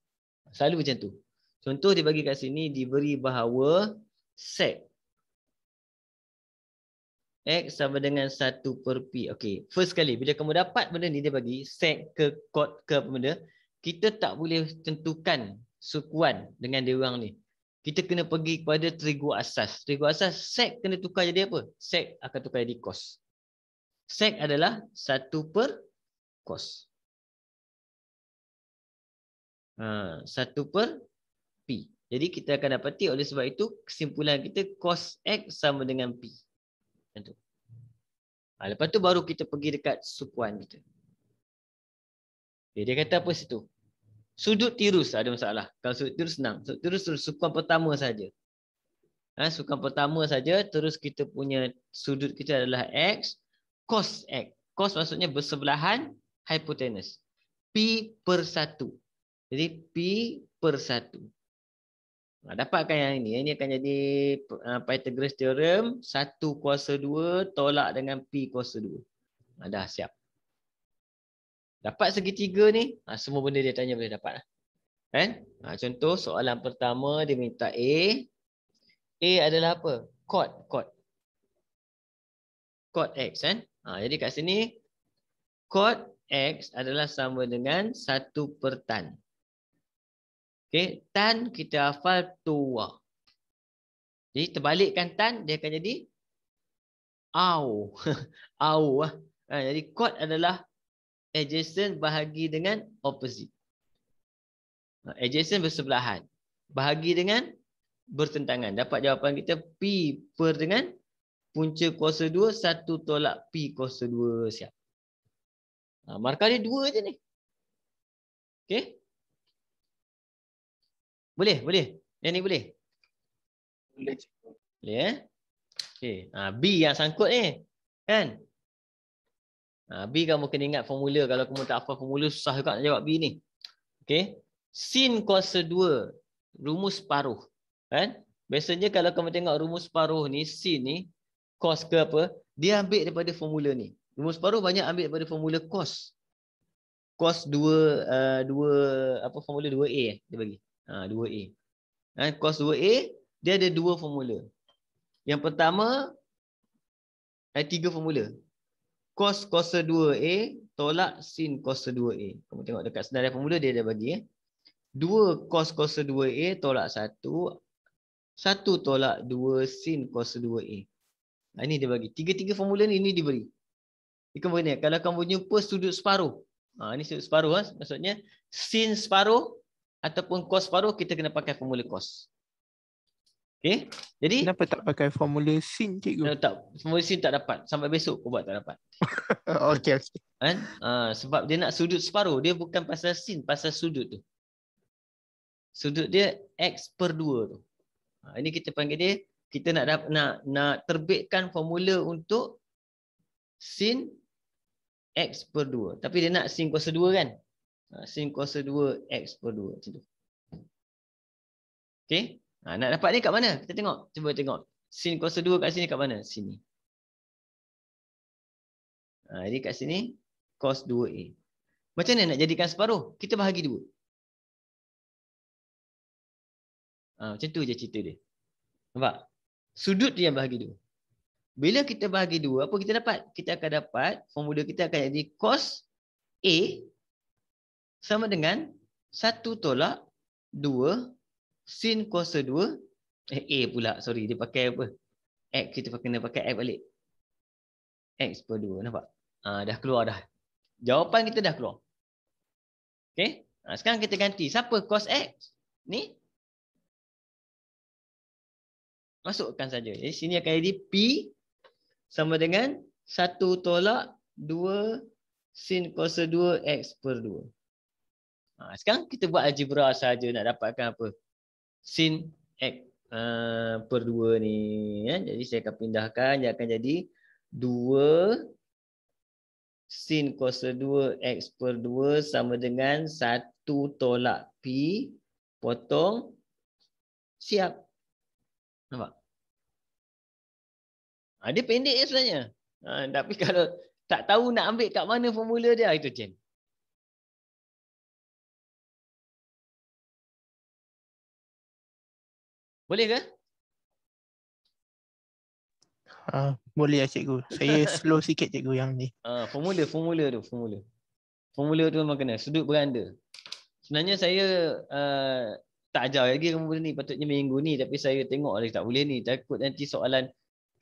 Selalu macam tu. Contoh dia bagi kat sini, diberi bahawa sek X sama dengan 1/P. Okey, first kali bila kamu dapat benda ni dia bagi sek ke cot ke apa benda, kita tak boleh tentukan sukuan dengan dia orang ni. Kita kena pergi kepada trigo asas. Trigo asas sek kena tukar jadi apa? Sek akan tukar jadi cos. Sek adalah 1/cos. 1/P. Jadi kita akan dapati oleh sebab itu kesimpulan kita cos X sama dengan P. Macam tu. Lepas tu baru kita pergi dekat sukuan kita. Dia kata apa situ? Sudut tirus ada masalah. Kalau sudut tirus senang. Sudut tirus sukuan pertama saja. Sukuan pertama saja, terus kita punya sudut kita adalah X, cos X. Cos maksudnya bersebelahan hipotenus. P/1. Jadi P/1. Dapatkan yang ini. Ini akan jadi Pythagoras theorem 1 kuasa 2 tolak dengan P kuasa 2. Dah siap. Dapat segitiga ni, semua benda dia tanya boleh dapat. Contoh soalan pertama dia minta A. A adalah apa? Cot X jadi kat sini cot X adalah sama dengan 1/tan. Okey, tan kita hafal tua. Jadi terbalikkan tan dia akan jadi au. Au jadi cot adalah adjacent bahagi dengan opposite. Adjacent bersebelahan. Bahagi dengan bertentangan. Dapat jawapan kita P per dengan punca kuasa 2, 1 tolak P kuasa 2. Siap. Markah dia 2 je ni. Okey? Boleh? Yang ni boleh? Boleh. Boleh Okey. B yang sangkut ni. Kan? B kamu kena ingat formula. Kalau kamu tak hafal formula, susah juga nak jawab B ni. Okey. Sin kuasa 2. Rumus separuh. Kan? Biasanya kalau kamu tengok rumus separuh ni, sin ni, cos ke apa, dia ambil daripada formula ni. Rumus separuh banyak ambil daripada formula cos. Cos 2, apa formula 2A dia bagi. 2A. Cos 2A, dia ada 2 formula. Yang pertama, ada 3 formula. Cos kuasa 2A tolak sin kuasa 2A. Kamu tengok dekat senarai formula dia dah bagi. 2 cos kuasa 2A tolak 1. 1 tolak 2 sin kuasa 2A. Ini dia bagi. 3 formula ni diberi. Kamu ni, kalau kamu jumpa sudut separuh. Ini sudut separuh. Maksudnya sin separuh ataupun cos separuh, kita kena pakai formula cos. Okey. Jadi Kenapa tak pakai formula sin, cikgu? tak, formula sin tak dapat. Sampai besok kau buat tak dapat. Okey. Kan? Sebab dia nak sudut separuh. Dia bukan pasal sin, pasal sudut tu. Sudut dia X per 2 tu. Ini kita panggil dia, kita nak terbitkan formula untuk sin X per 2. Tapi dia nak sin kuasa 2 kan? Sin kuasa 2 X per 2. Macam tu. Okey? Nak dapat ni kat mana? Kita tengok. Cuba tengok. Sin kuasa 2 kat sini kat mana? Sini. Jadi kat sini cos 2A. Macam mana nak jadikan separuh? Kita bahagi 2. Macam tu je cerita dia. Nampak? Sudut dia yang bahagi 2. Bila kita bahagi 2, apa kita dapat? Kita akan dapat, formula kita akan jadi cos A sama dengan 1 tolak 2 sin kuasa 2. A pula, sorry. Dia pakai apa? X, kita kena pakai X balik. X per 2, nampak? Dah keluar dah. Jawapan kita dah keluar. Okey? Sekarang kita ganti. Siapa cos X? Ni? Masukkan saja. Jadi sini akan jadi P sama dengan 1 tolak 2 sin kuasa 2 X per 2. Sekarang kita buat algebra saja nak dapatkan apa? Sin X per 2 ni. Jadi saya akan pindahkan. Dia akan jadi 2 sin kuasa 2 X per 2 sama dengan 1 tolak P potong siap. Nampak? Dia pendek je sebenarnya. Tapi kalau tak tahu nak ambil kat mana formula dia, itu jam. Boleh ke? Boleh lah cikgu. Saya slow sikit cikgu yang ni. Formula tu. Formula tu memang kena. Sudut beranda. Sebenarnya saya tak ajar lagi kamu benda ni. Patutnya minggu ni. Tapi saya tengok lagi tak boleh ni. Takut nanti soalan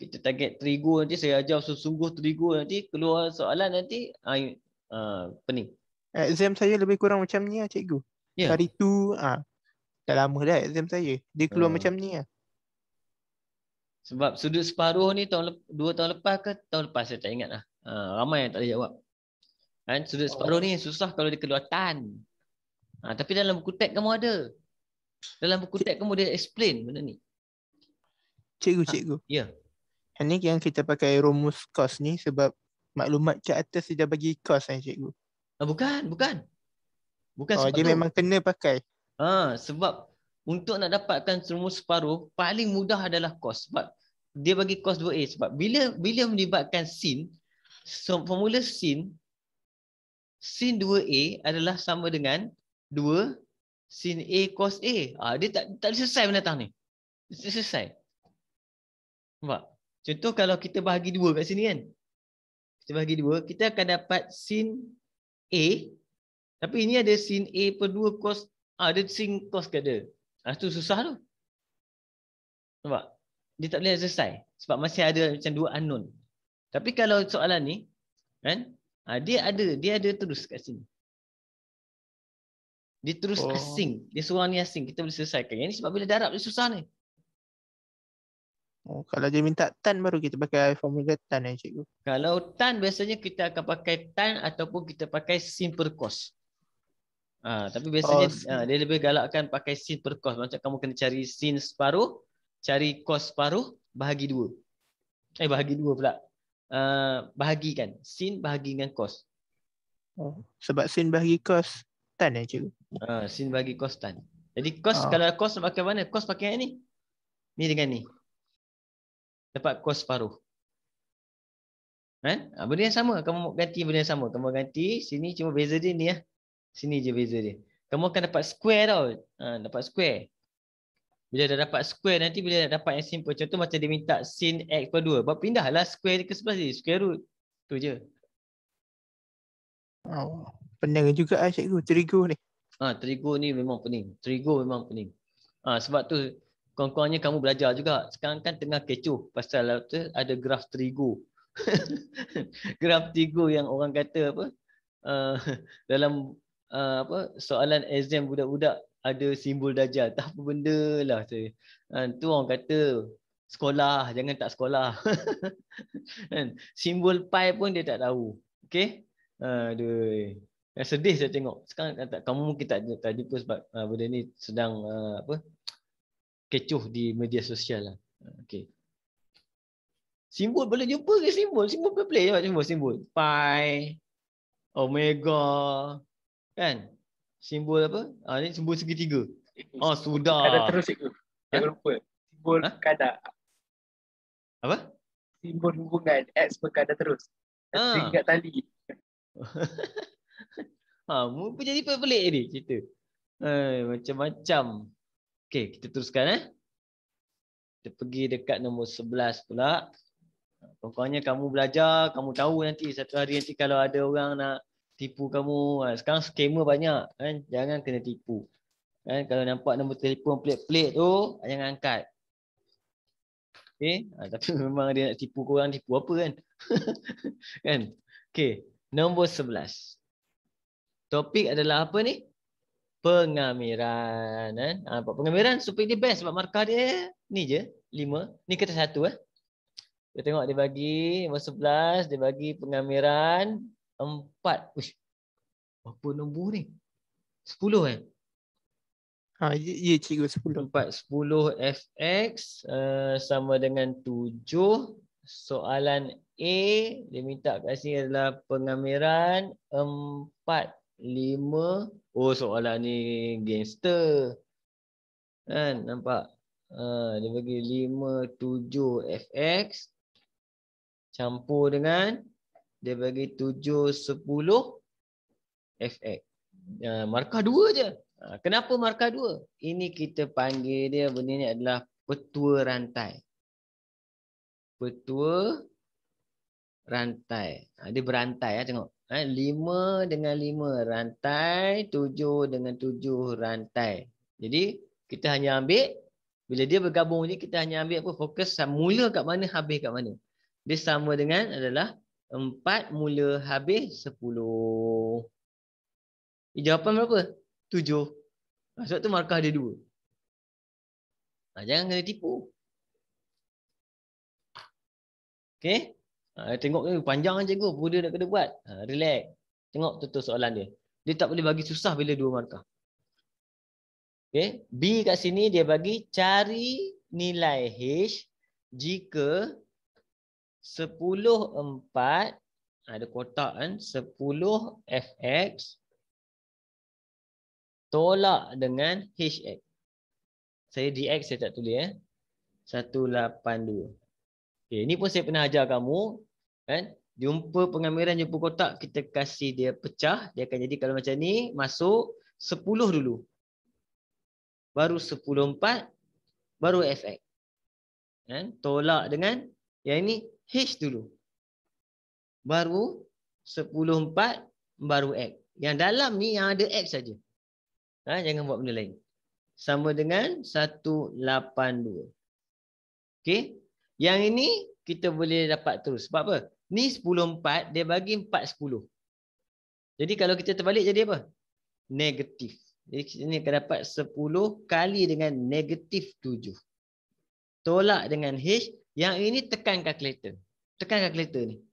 kita target trigo nanti. Saya ajar sungguh trigo nanti. Keluar soalan nanti. Pening. Exam saya lebih kurang macam ni lah cikgu. Ya. Hari tu dah lama dah exam saya. Dia keluar macam ni lah. Sebab sudut separuh ni 2 tahun lepas ke tahun lepas saya tak ingat lah. Ramai yang tak boleh jawab. Kan? Sudut separuh ni susah kalau dia keluar tan. Tapi dalam buku teks kamu ada. Dalam buku teks kamu dia explain benda ni. Cikgu. Ya. Yang ni yang kita pakai rumus cos ni sebab maklumat kat atas dia dah bagi cos kan cikgu. Bukan sebab dia tu. memang kena pakai. Sebab untuk nak dapatkan rumus separuh paling mudah adalah cos. Sebab dia bagi cos 2A. Sebab bila melibatkan sin, formula sin 2A adalah sama dengan 2 sin A cos A. Dia tak selesai benda ni. Dia selesai. Nampak? Contoh kalau kita bahagi 2 kat sini kan. Kita bahagi 2, kita akan dapat sin A. Tapi ini ada sin A per 2 cos. Ada sin cos ke ada. Itu susah tu. Nampak? Dia tak boleh selesai. Sebab masih ada macam 2 unknown. Tapi kalau soalan ni, kan? Dia ada terus kat sini. Dia terus asing. Dia seorang ni asing. Kita boleh selesaikan. Yang ni sebab bila darab dia susah ni. Oh, kalau dia minta tan baru kita pakai formula tan cikgu. Kalau tan biasanya kita akan pakai tan ataupun kita pakai sin per cos. Tapi biasanya dia lebih galakkan pakai sin per cos. Macam kamu kena cari sin separuh, cari cos separuh, bahagi 2. Bahagi 2 pula. Bahagikan. Sin bahagi dengan cos. Oh, sebab sin bahagi cos tan cikgu. Sin bahagi cos tan. Jadi cos, kalau cos nak pakai mana? Cos pakai yang ni. Ni dengan ni. Dapat cos separuh. Benda yang sama. Kamu ganti benda yang sama. Kamu ganti sini, cuma beza dia ni ya. Sini je beza dia. Kamu akan dapat square tau. Dapat square. Bila dah dapat square nanti, bila dah dapat yang simple. Contoh macam dia minta sin x per 2. Buat pindahlah square ke sebelah sini. Square root. Tu je. Pening juga cikgu. Trigo ni. Trigo ni memang pening. Trigo memang pening. Sebab tu kurang-kurangnya kamu belajar juga. Sekarang kan tengah kecoh pasal ada graf trigo. Graf trigo yang orang kata apa? Dalam soalan exam budak-budak ada simbol dajjal. Tak apa benda lah. Tu orang kata sekolah, jangan tak sekolah. Simbol pi pun dia tak tahu. Okey? Aduh. Sedih saya tengok. Sekarang kamu mungkin tak jumpa sebab benda ni sedang kecoh di media sosial lah. Okey. Simbol boleh jumpa ke simbol? Simbol play je simbol. Pi, omega, kan? Simbol apa? Ni simbol segitiga. Sudah. Kadar terus cikgu. Jangan lupa. Simbol kadar. Apa? Simbol hubungan X berkadar terus. Terikat tali. Mungkin jadi pelik ni cerita. Macam-macam. Okey, kita teruskan Kita pergi dekat nombor 11 pula. Pokoknya kamu belajar, kamu tahu nanti satu hari nanti kalau ada orang nak tipu kamu. Sekarang scammer banyak kan, jangan kena tipu. Kan kalau nampak nombor telefon pelik-pelik tu, jangan angkat. Okey, tapi memang dia nak tipu korang, tipu apa kan? Kan? Okey, nombor 11. Topik adalah apa ni? Pengamiran. Pengamiran supaya dia best sebab markah dia ni je, 5. Ni kata 1 Kita tengok dia bagi nombor 11, dia bagi pengamiran 4. Uish. Apa nombor ni? 10 Ya cikgu 10. 10 fx sama dengan 7. Soalan A dia minta kat sini adalah pengamiran 4, 5. Soalan ni gangster. Kan nampak? Dia bagi 5, 7 fx campur dengan dia bagi 7, 10 fx. Markah 2 je. Kenapa markah 2? Ini kita panggil dia, benda ni adalah petua rantai. Petua rantai. Dia berantai tengok. 5 dengan 5 rantai, 7 dengan 7 rantai. Jadi kita hanya ambil, bila dia bergabung ni kita hanya ambil apa, fokus mula kat mana, habis kat mana. Dia sama dengan adalah 4 mula habis 10. Jawapan berapa? 7. Sebab tu markah dia 2. Jangan kena tipu. Okey? Tengok ni panjang cikgu, apa dia nak kena buat? Relax. Tengok tutur soalan dia. Dia tak boleh bagi susah bila 2 markah. Okey, B kat sini dia bagi cari nilai H jika 10/4 ada kotak kan, 10 fx tolak dengan hx. Saya dx saya tak tulis 182. Okey, ini pun saya pernah ajar kamu kan. Jumpa pengamiran, jumpa kotak, kita kasih dia pecah, dia akan jadi kalau macam ni, masuk 10 dulu. Baru 10/4 baru fx. Kan? Tolak dengan yang ini h dulu. Baru 10/4 baru x. Yang dalam ni yang ada x saja. Jangan buat benda lain. Sama dengan 182. Okey. Yang ini kita boleh dapat terus. Sebab apa? Ni 10/4 dia bagi 4/10. Jadi kalau kita terbalik jadi apa? Negatif. Jadi sini akan dapat 10 kali dengan negatif 7. Tolak dengan H Yang ini tekan kalkulator. Tekan kalkulator ni.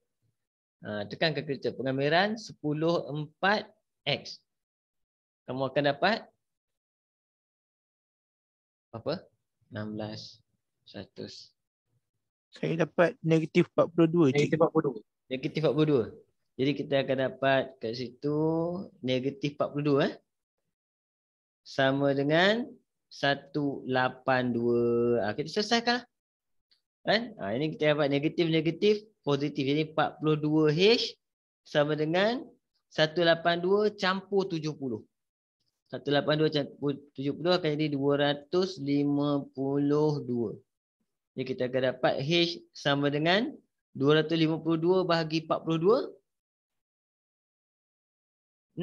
Tekan kalkulator. Pengamiran 10/4x. Kamu akan dapat apa? 16, 100. Saya dapat negatif 42 Negatif cikgu. 42. Negatif 42. Jadi kita akan dapat kat situ negatif 42 sama dengan 182. Kita selesaikan. Kan? Ini kita dapat negatif positif. Jadi 42H sama dengan 182 campur 70. 182 campur 70 akan jadi 252. Jadi kita akan dapat H sama dengan 252 bahagi 42.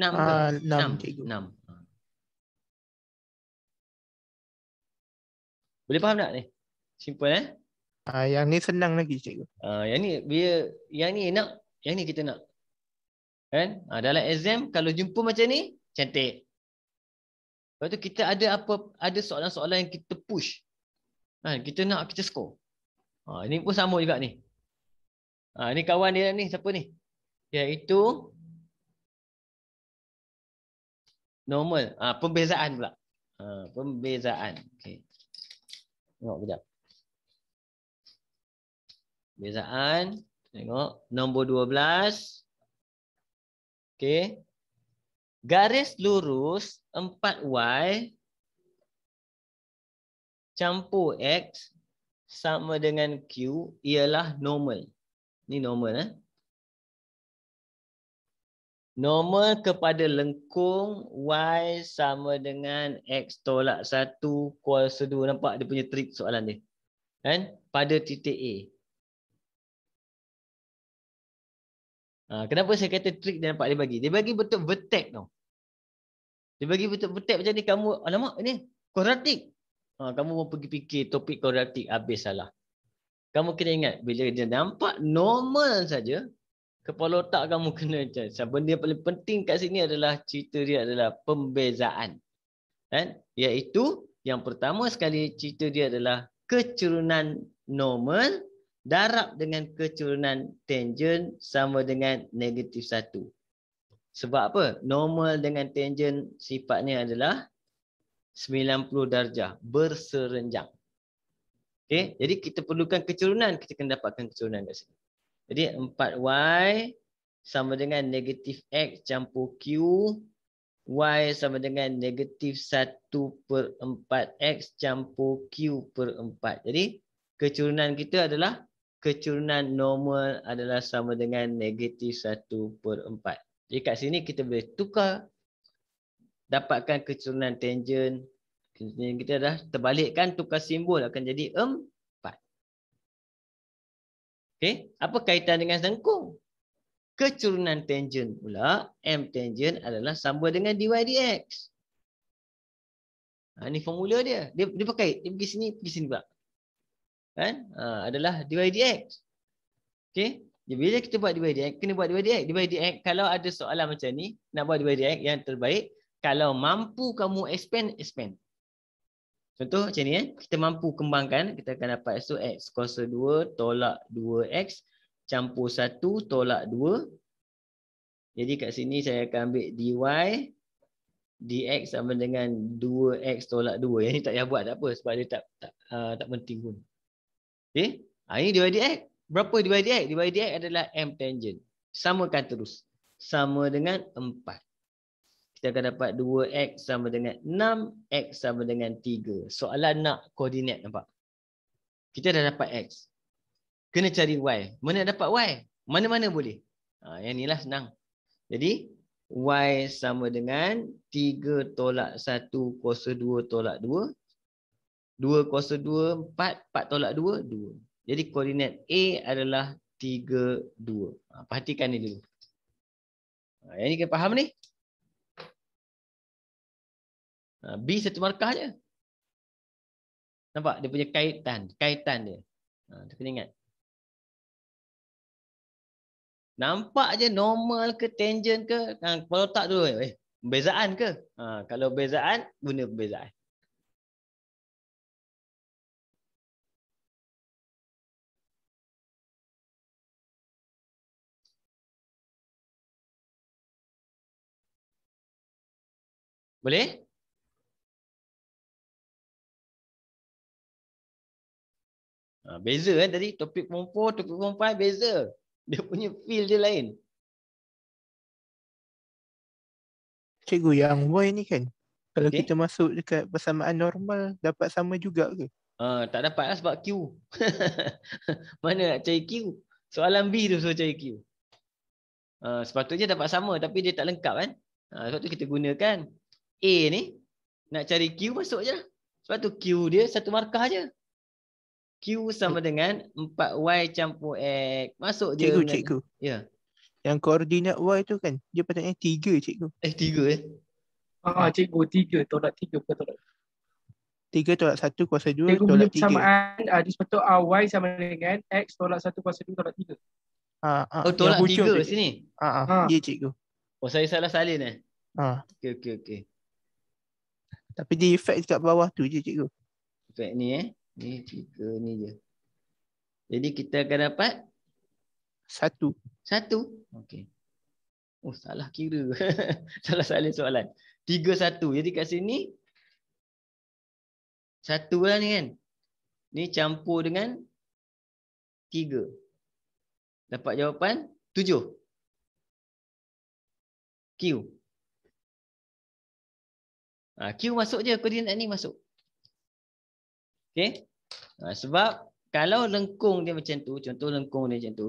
6 ke? 6 cikgu. 6. Boleh faham tak ni? Simple Yang ni senang lagi cikgu. Yang ni yang ni kita nak. Kan? Dalam exam kalau jumpa macam ni cantik. Lepas tu kita ada soalan-soalan yang kita push. Kita nak kita score. Ini pun sama juga ni. Ni kawan dia ni siapa ni? Iaitu normal. Pembezaan pula. Pembezaan. Okey. Tengok kejap. Pembezaan. Tengok nombor 12. Okey. Garis lurus 4y campur x sama dengan q ialah normal. Ni normal Normal kepada lengkung y sama dengan x tolak 1 kuasa 2. Nampak dia punya trik soalan dia. Kan? Pada titik A. Kenapa saya kata trik dia nampak dia bagi? Dia bagi betul vertex tau. Dia bagi betul vertex macam ni kamu, alamak ini kuadratik. Kamu mau pergi fikir topik kuadratik habis salah. Kamu kena ingat bila dia nampak normal saja, kepala otak kamu kena macam. Benda yang paling penting kat sini adalah cerita dia adalah pembezaan. Kan? Iaitu yang pertama sekali cerita dia adalah kecurunan normal darab dengan kecurunan tangent sama dengan negatif 1. Sebab apa? Normal dengan tangent sifatnya adalah 90 darjah berserenjang. Okey, jadi kita perlukan kecurunan, kita kena dapatkan kecurunan kat sini. Jadi 4y sama dengan negatif x campur q, y sama dengan negatif 1/4x campur q per 4. Jadi kecurunan kita adalah kecurunan normal adalah sama dengan negatif 1/4. Jadi kat sini kita boleh tukar, dapatkan kecurunan tangent. Kita dah terbalikkan, tukar simbol akan jadi 4. Okey, apa kaitan dengan lengkung? Kecurunan tangent pula, m tangent adalah sama dengan dy dx. Ini formula dia. Dia pakai, dia pergi sini pula. Kan? Adalah dy dx. Okey, jadi bila kita buat dy dx, kena buat dy dx. Dy dx kalau ada soalan macam ni, nak buat dy dx yang terbaik, kalau mampu kamu expand. Contoh macam ni kita mampu kembangkan, kita akan dapat so x kuasa 2 tolak 2x campur 1 tolak 2. Jadi kat sini saya akan ambil dy dx sama dengan 2x tolak 2. Yang ni tak payah buat tak apa sebab dia tak penting pun. Okey, ini dy dx. Berapa dy dx? Dy dx adalah m tangent. Samakan terus. Sama dengan 4. Kita akan dapat 2x sama dengan 6, x sama dengan 3. Soalan nak koordinat nampak. Kita dah dapat x. Kena cari y. Mana dapat y? Mana-mana boleh. Yang inilah senang. Jadi y sama dengan 3 tolak 1 kuasa 2 tolak 2. 2 kuasa 2, 4. 4 tolak 2, 2. Jadi koordinat A adalah 3, 2. Perhatikan ni dulu. Yang ni kita faham ni? B satu markah je. Nampak dia punya kaitan dia. Kita kena ingat. Nampak je normal ke tangent ke, kepala otak dulu. Pembezaan ke? Kalau pembezaan, guna pembezaan. Boleh? Beza kan tadi topik form 4, topik form 5 beza. Dia punya feel dia lain. Cikgu, yang Y ni kan, kalau Okey. kita masuk dekat persamaan normal, dapat sama juga ke? Tak dapat lah sebab Q. Mana nak cari Q? Soalan B tu suruh cari Q. Sepatutnya dapat sama tapi dia tak lengkap kan. Sebab tu kita gunakan A ni. Nak cari Q masuk je lah. Sebab tu Q dia satu markah je. Q sama dengan 4Y campur X. Masuk je. Cikgu. Ya. Yang koordinat Y tu kan, dia patutnya 3, cikgu. 3 Cikgu 3 tolak 3 bukan tolak. 3 tolak 1 kuasa 2 Cikgu punya tolak 3. persamaan dia sepatut Y sama dengan X tolak 1 kuasa 2 tolak 3. Tolak yang hujung 3 tu, sini. Ya, cikgu. Saya salah salin Okey. Tapi dia efek dekat bawah tu je, cikgu. Efek ni Ni 3 ni je. Jadi kita akan dapat 1. Okey. Salah kira. Salah salin soalan. 3, 1. Jadi kat sini 1 lah ni kan. Ni campur dengan 3. Dapat jawapan 7. Q. Q masuk je. Koordinat ni masuk. Okey. Sebab kalau lengkung dia macam tu. Contoh lengkung dia macam tu.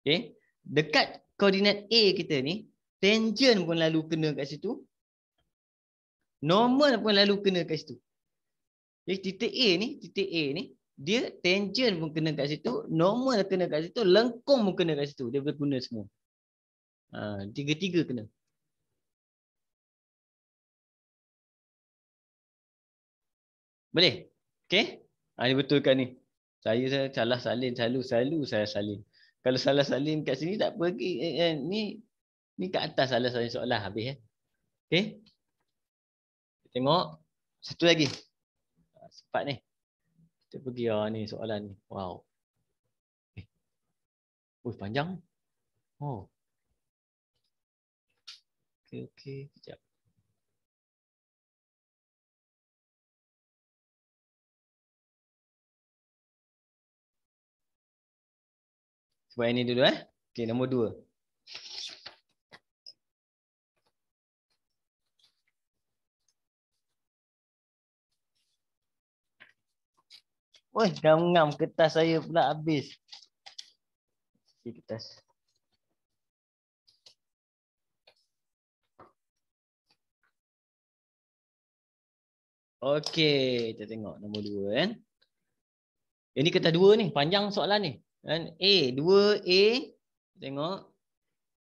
Okey. Dekat koordinat A kita ni. Tangent pun lalu kena kat situ. Normal pun lalu kena kat situ. Jadi titik A ni. Dia tangent pun kena kat situ. Normal kena kat situ. Lengkung pun kena kat situ. Dia boleh guna semua. Tiga-tiga kena. Boleh? Okey? Ini betulkan ni. Saya salah salin. Selalu saya salin. Kalau salah salin kat sini tak pergi. Ni kat atas salah salin soalan habis. Okey? Tengok. Satu lagi. Cepat ni. Kita pergi ni soalan ni. Wow. Panjang. Okey. Sekejap. Sebab ini dulu Okey, nombor 2. Ngam-ngam kertas saya pula habis. Kertas. Okey, kita tengok nombor 2 kan. Ini kertas 2 ni, panjang soalan ni. Kan? 2A. Tengok.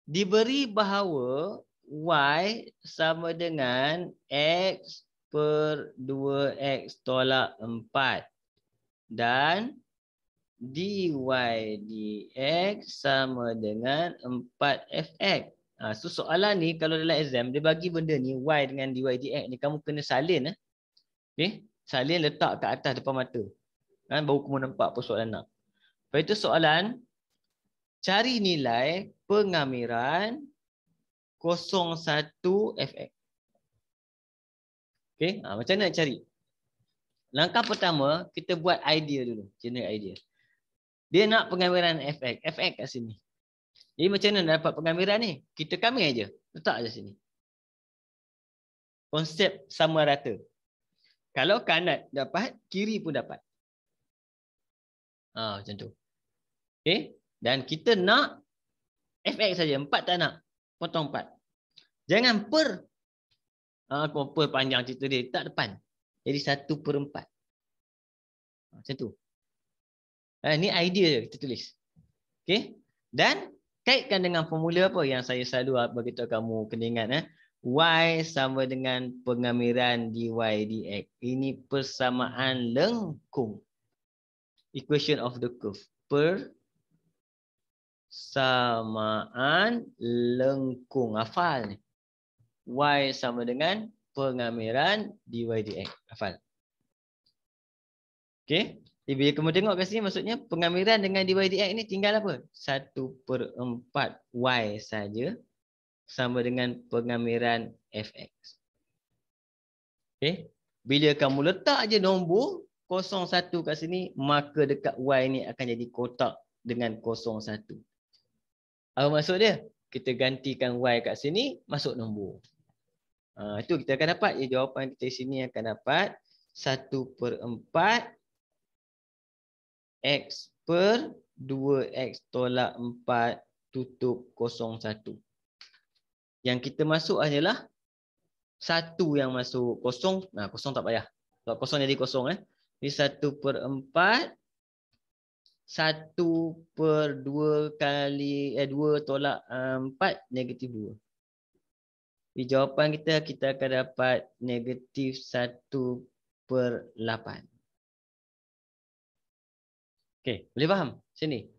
Diberi bahawa Y sama dengan X per 2X tolak 4. Dan dy dx sama dengan 4fx. So soalan ni kalau dalam exam dia bagi benda ni y dengan dy dx ni kamu kena salin okey, salin letak kat atas depan mata. Kan baru kamu nampak apa soalan nak. Lepas itu soalan cari nilai pengamiran 01fx. Okey, macam mana nak cari? Langkah pertama, kita buat idea dulu. Generate idea. Dia nak pengamiran fx. Fx kat sini. Jadi macam mana nak dapat pengamiran ni? Kita kamir aja. Letak je sini. Konsep sama rata. Kalau kanan dapat, kiri pun dapat. Macam tu. Okay. Dan kita nak fx saja. 4 tak nak. Potong 4. Jangan per. Per panjang cerita dia. Tak depan. Jadi 1/4. Macam tu. Ini idea je kita tulis. Okay. Dan kaitkan dengan formula apa yang saya selalu beritahu kamu kena ingat. Y sama dengan pengamiran dy dx. Ini persamaan lengkung. Equation of the curve. Persamaan lengkung. Hafal ni. Y sama dengan pengamiran dy dx. Hafal. Okey. Jadi bila kamu tengok kat sini maksudnya pengamiran dengan dy dx ni tinggal apa? 1/4 y saja sama dengan pengamiran fx. Okay. Bila kamu letak je nombor 01 kat sini, maka dekat Y ni akan jadi kotak dengan 01. Apa maksud dia? Kita gantikan Y kat sini, masuk nombor. Itu kita akan dapat. Jawapan kita sini akan dapat 1/4 X per 2X tolak 4 tutup 01. Yang kita masuk hanyalah 1 yang masuk kosong. Kosong tak payah. Kalau kosong jadi kosong. Jadi 1/4 1/2 kali 2 tolak 4 negatif 2. Di jawapan kita akan dapat negatif 1/8. Okey, boleh faham? Sini.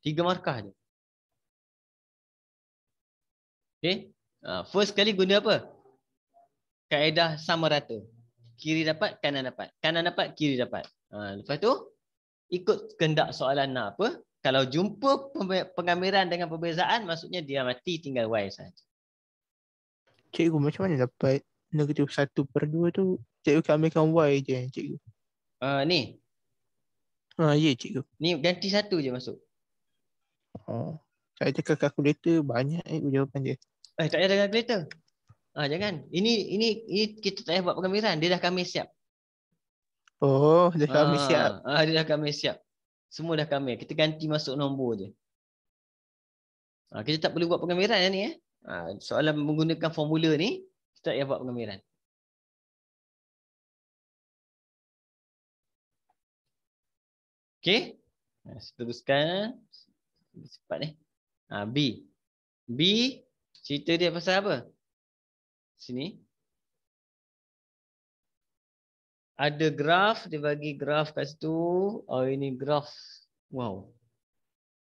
3 markah je. Okey. First kali guna apa? Kaedah sama rata. Kiri dapat, kanan dapat. Kanan dapat, kiri dapat. Lepas tu, ikut kehendak soalan nak apa. Kalau jumpa pengambilan dengan perbezaan, maksudnya dia mati tinggal Y saja. Cikgu, macam mana dapat negatif 1/2 tu? Cikgu ambilkan Y je, cikgu. Ni. Ya, cikgu. Ni ganti 1 je masuk. Saya cakap kalkulator banyak jawapan dia. Tak payah dengan kalkulator. Jangan. Ini kita tak payah buat pengambilan. Dia dah kami siap. Dah kami siap. Dia dah kami siap. Semua dah kami. Kita ganti masuk nombor je. Kita tak perlu buat pengambilan ni. Soalan menggunakan formula ni, kita tak payah buat pengambilan. Okey. Teruskan. Cepat ni. B. B, cerita dia pasal apa? Sini. Ada graf, dia bagi graf kat situ. Ini graf. Wow.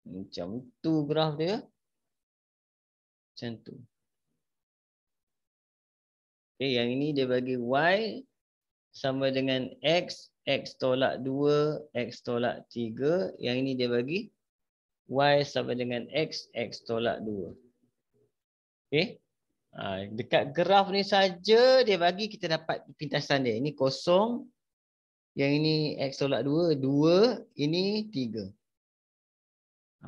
Macam tu graf dia. Macam tu. Okay, yang ini dia bagi Y sama dengan X. X tolak 2, X tolak 3. Yang ini dia bagi Y sama dengan X, X tolak 2. Okay. Dekat graf ni saja dia bagi kita dapat pintasan dia. Ini kosong. Yang ini X tolak 2. 2. Ini 3.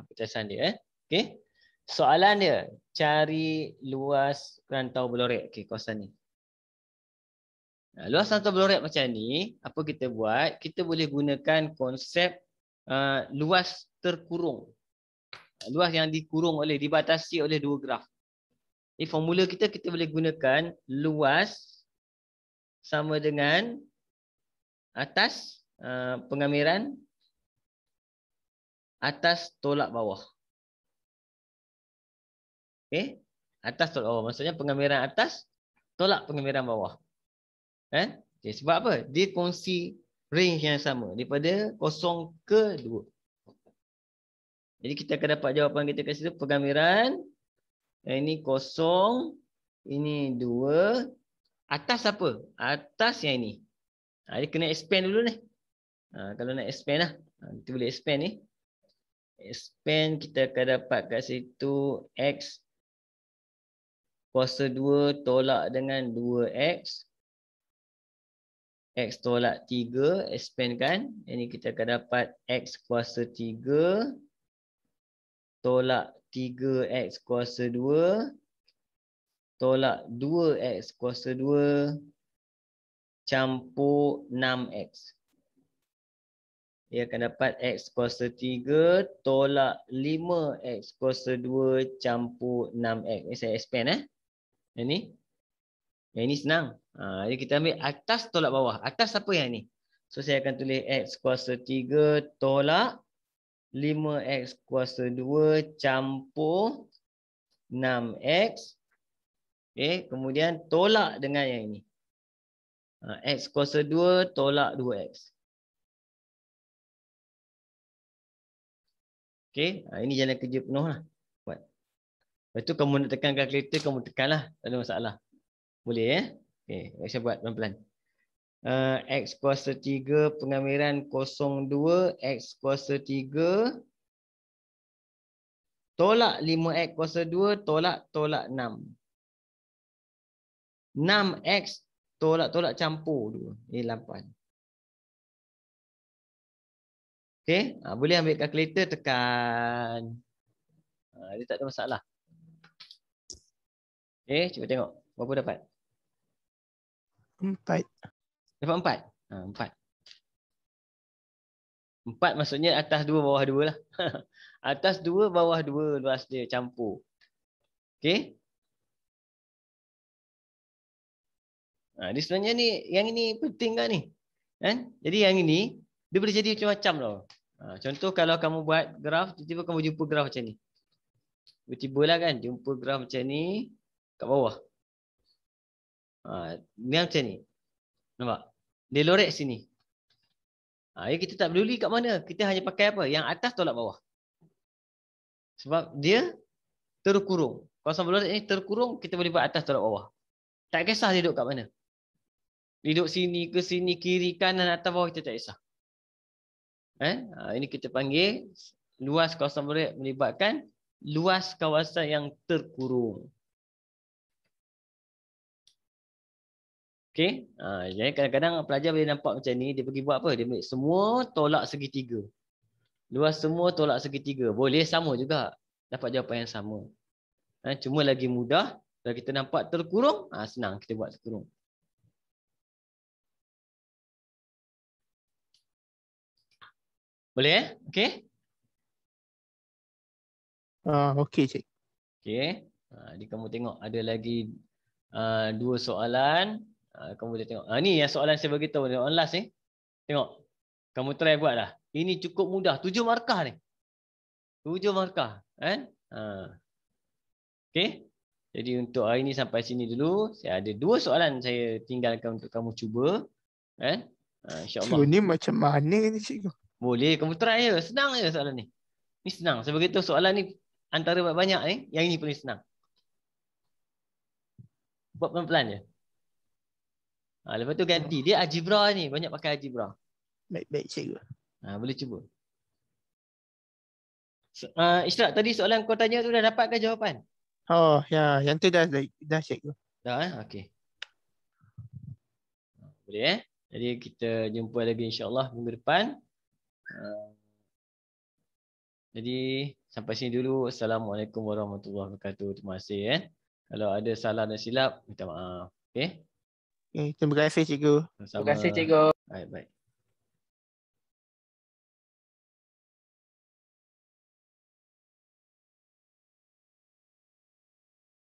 Pintasan dia. Okay. Soalan dia. Cari luas rantau berlorek. Okay, kawasan ni. Luas rantau berlorek macam ni. Apa kita buat? Kita boleh gunakan konsep luas terkurung. Luas yang dikurung dibatasi oleh 2 graf. Jadi formula kita boleh gunakan luas sama dengan atas pengamiran atas tolak bawah. Okey, atas tolak bawah maksudnya pengamiran atas tolak pengamiran bawah. Okay, sebab apa? Dia kongsi range yang sama daripada 0 ke 2. Jadi kita akan dapat jawapan kita kat situ pengamiran. Ini 0, ini 2. Atas apa? Atas yang ini. Dia kena expand dulu ni. Kalau nak expand lah. Kita boleh expand ni. Expand kita akan dapat kat situ X kuasa 2 tolak dengan 2X. X tolak 3. Expand kan. Ini kita akan dapat X kuasa 3 tolak 3X kuasa 2 tolak 2X kuasa 2 campur 6X. Dia akan dapat X kuasa 3 tolak 5X kuasa 2 campur 6X. Ini saya expand. Yang ini senang. Jadi kita ambil atas tolak bawah. Atas apa yang ni? So saya akan tulis X kuasa 3 tolak 5X kuasa 2 campur 6X. Okay, kemudian tolak dengan yang ini. X kuasa 2 tolak 2X. Okay, ini jalan kerja penuh lah. Buat. Lepas tu kamu nak tekan kalkulator, kamu tekanlah. Tak ada masalah. Boleh Okay, saya buat pelan-pelan. X kuasa 3 pengamiran 02. X kuasa 3 tolak 5X kuasa 2 tolak 6. 6X tolak campur dua. Ini 8. Okey, boleh ambil kalkulator tekan. Dia tak ada masalah. Okey, cuba tengok. Berapa dapat? 4. Dapat 4? 4. 4 maksudnya atas 2, bawah 2 lah. Atas 2, bawah 2 luas dia campur. Okey? Dia sebenarnya ni, yang ini penting kan ni? Kan? Jadi yang ini, dia boleh jadi macam-macam tau. Contoh kalau kamu buat graf, tiba-tiba kamu jumpa graf macam ni. Tiba-tiba lah kan, jumpa graf macam ni kat bawah. Ni macam ni. Nampak? Dia lorek sini. Kita tak peduli kat mana. Kita hanya pakai apa? Yang atas tolak bawah. Sebab dia terkurung. Kawasan berlorek ni terkurung, kita boleh buat atas tolak bawah. Tak kisah dia duduk kat mana. Duduk sini ke sini, kiri, kanan, atas, bawah, kita tak kisah. Ini kita panggil luas kawasan berlorek melibatkan luas kawasan yang terkurung. Okey. Jadi kadang-kadang pelajar boleh nampak macam ni, dia pergi buat apa? Dia ambil semua tolak segitiga. Luas semua tolak segitiga. Boleh sama juga. Dapat jawapan yang sama. Cuma lagi mudah kalau kita nampak terkurung, senang kita buat terkurung. Boleh Okey? Okey, cik. Okey. Jadi kamu tengok ada lagi 2 soalan. Kamu boleh tengok. Ni yang soalan saya beritahu ni. On last ni. Tengok. Kamu try buat lah. Ini cukup mudah. 7 markah ni. 7 markah. Okey. Jadi untuk hari ni sampai sini dulu. Saya ada 2 soalan saya tinggalkan untuk kamu cuba. InsyaAllah. Cikgu ni macam mana ni cikgu? Boleh. Kamu try je. Senang je soalan ni. Ni senang. Saya beritahu soalan ni antara banyak ni. Yang ini paling senang. Buat pelan-pelan je. Lepas tu ganti. Dia algebra ni. Banyak pakai algebra. Baik-baik cikgu. Boleh cuba. Ishraq, tadi soalan kau tanya tu dah dapat ke jawapan? Oh, ya. Yang tu dah cikgu. Dah Okey. Boleh Jadi kita jumpa lagi insyaAllah minggu depan. Jadi sampai sini dulu. Assalamualaikum warahmatullahi wabarakatuh. Terima kasih. Kalau ada salah dan silap, minta maaf. Okey. Terima kasih cikgu. Sama-sama. Terima kasih cikgu. Baik.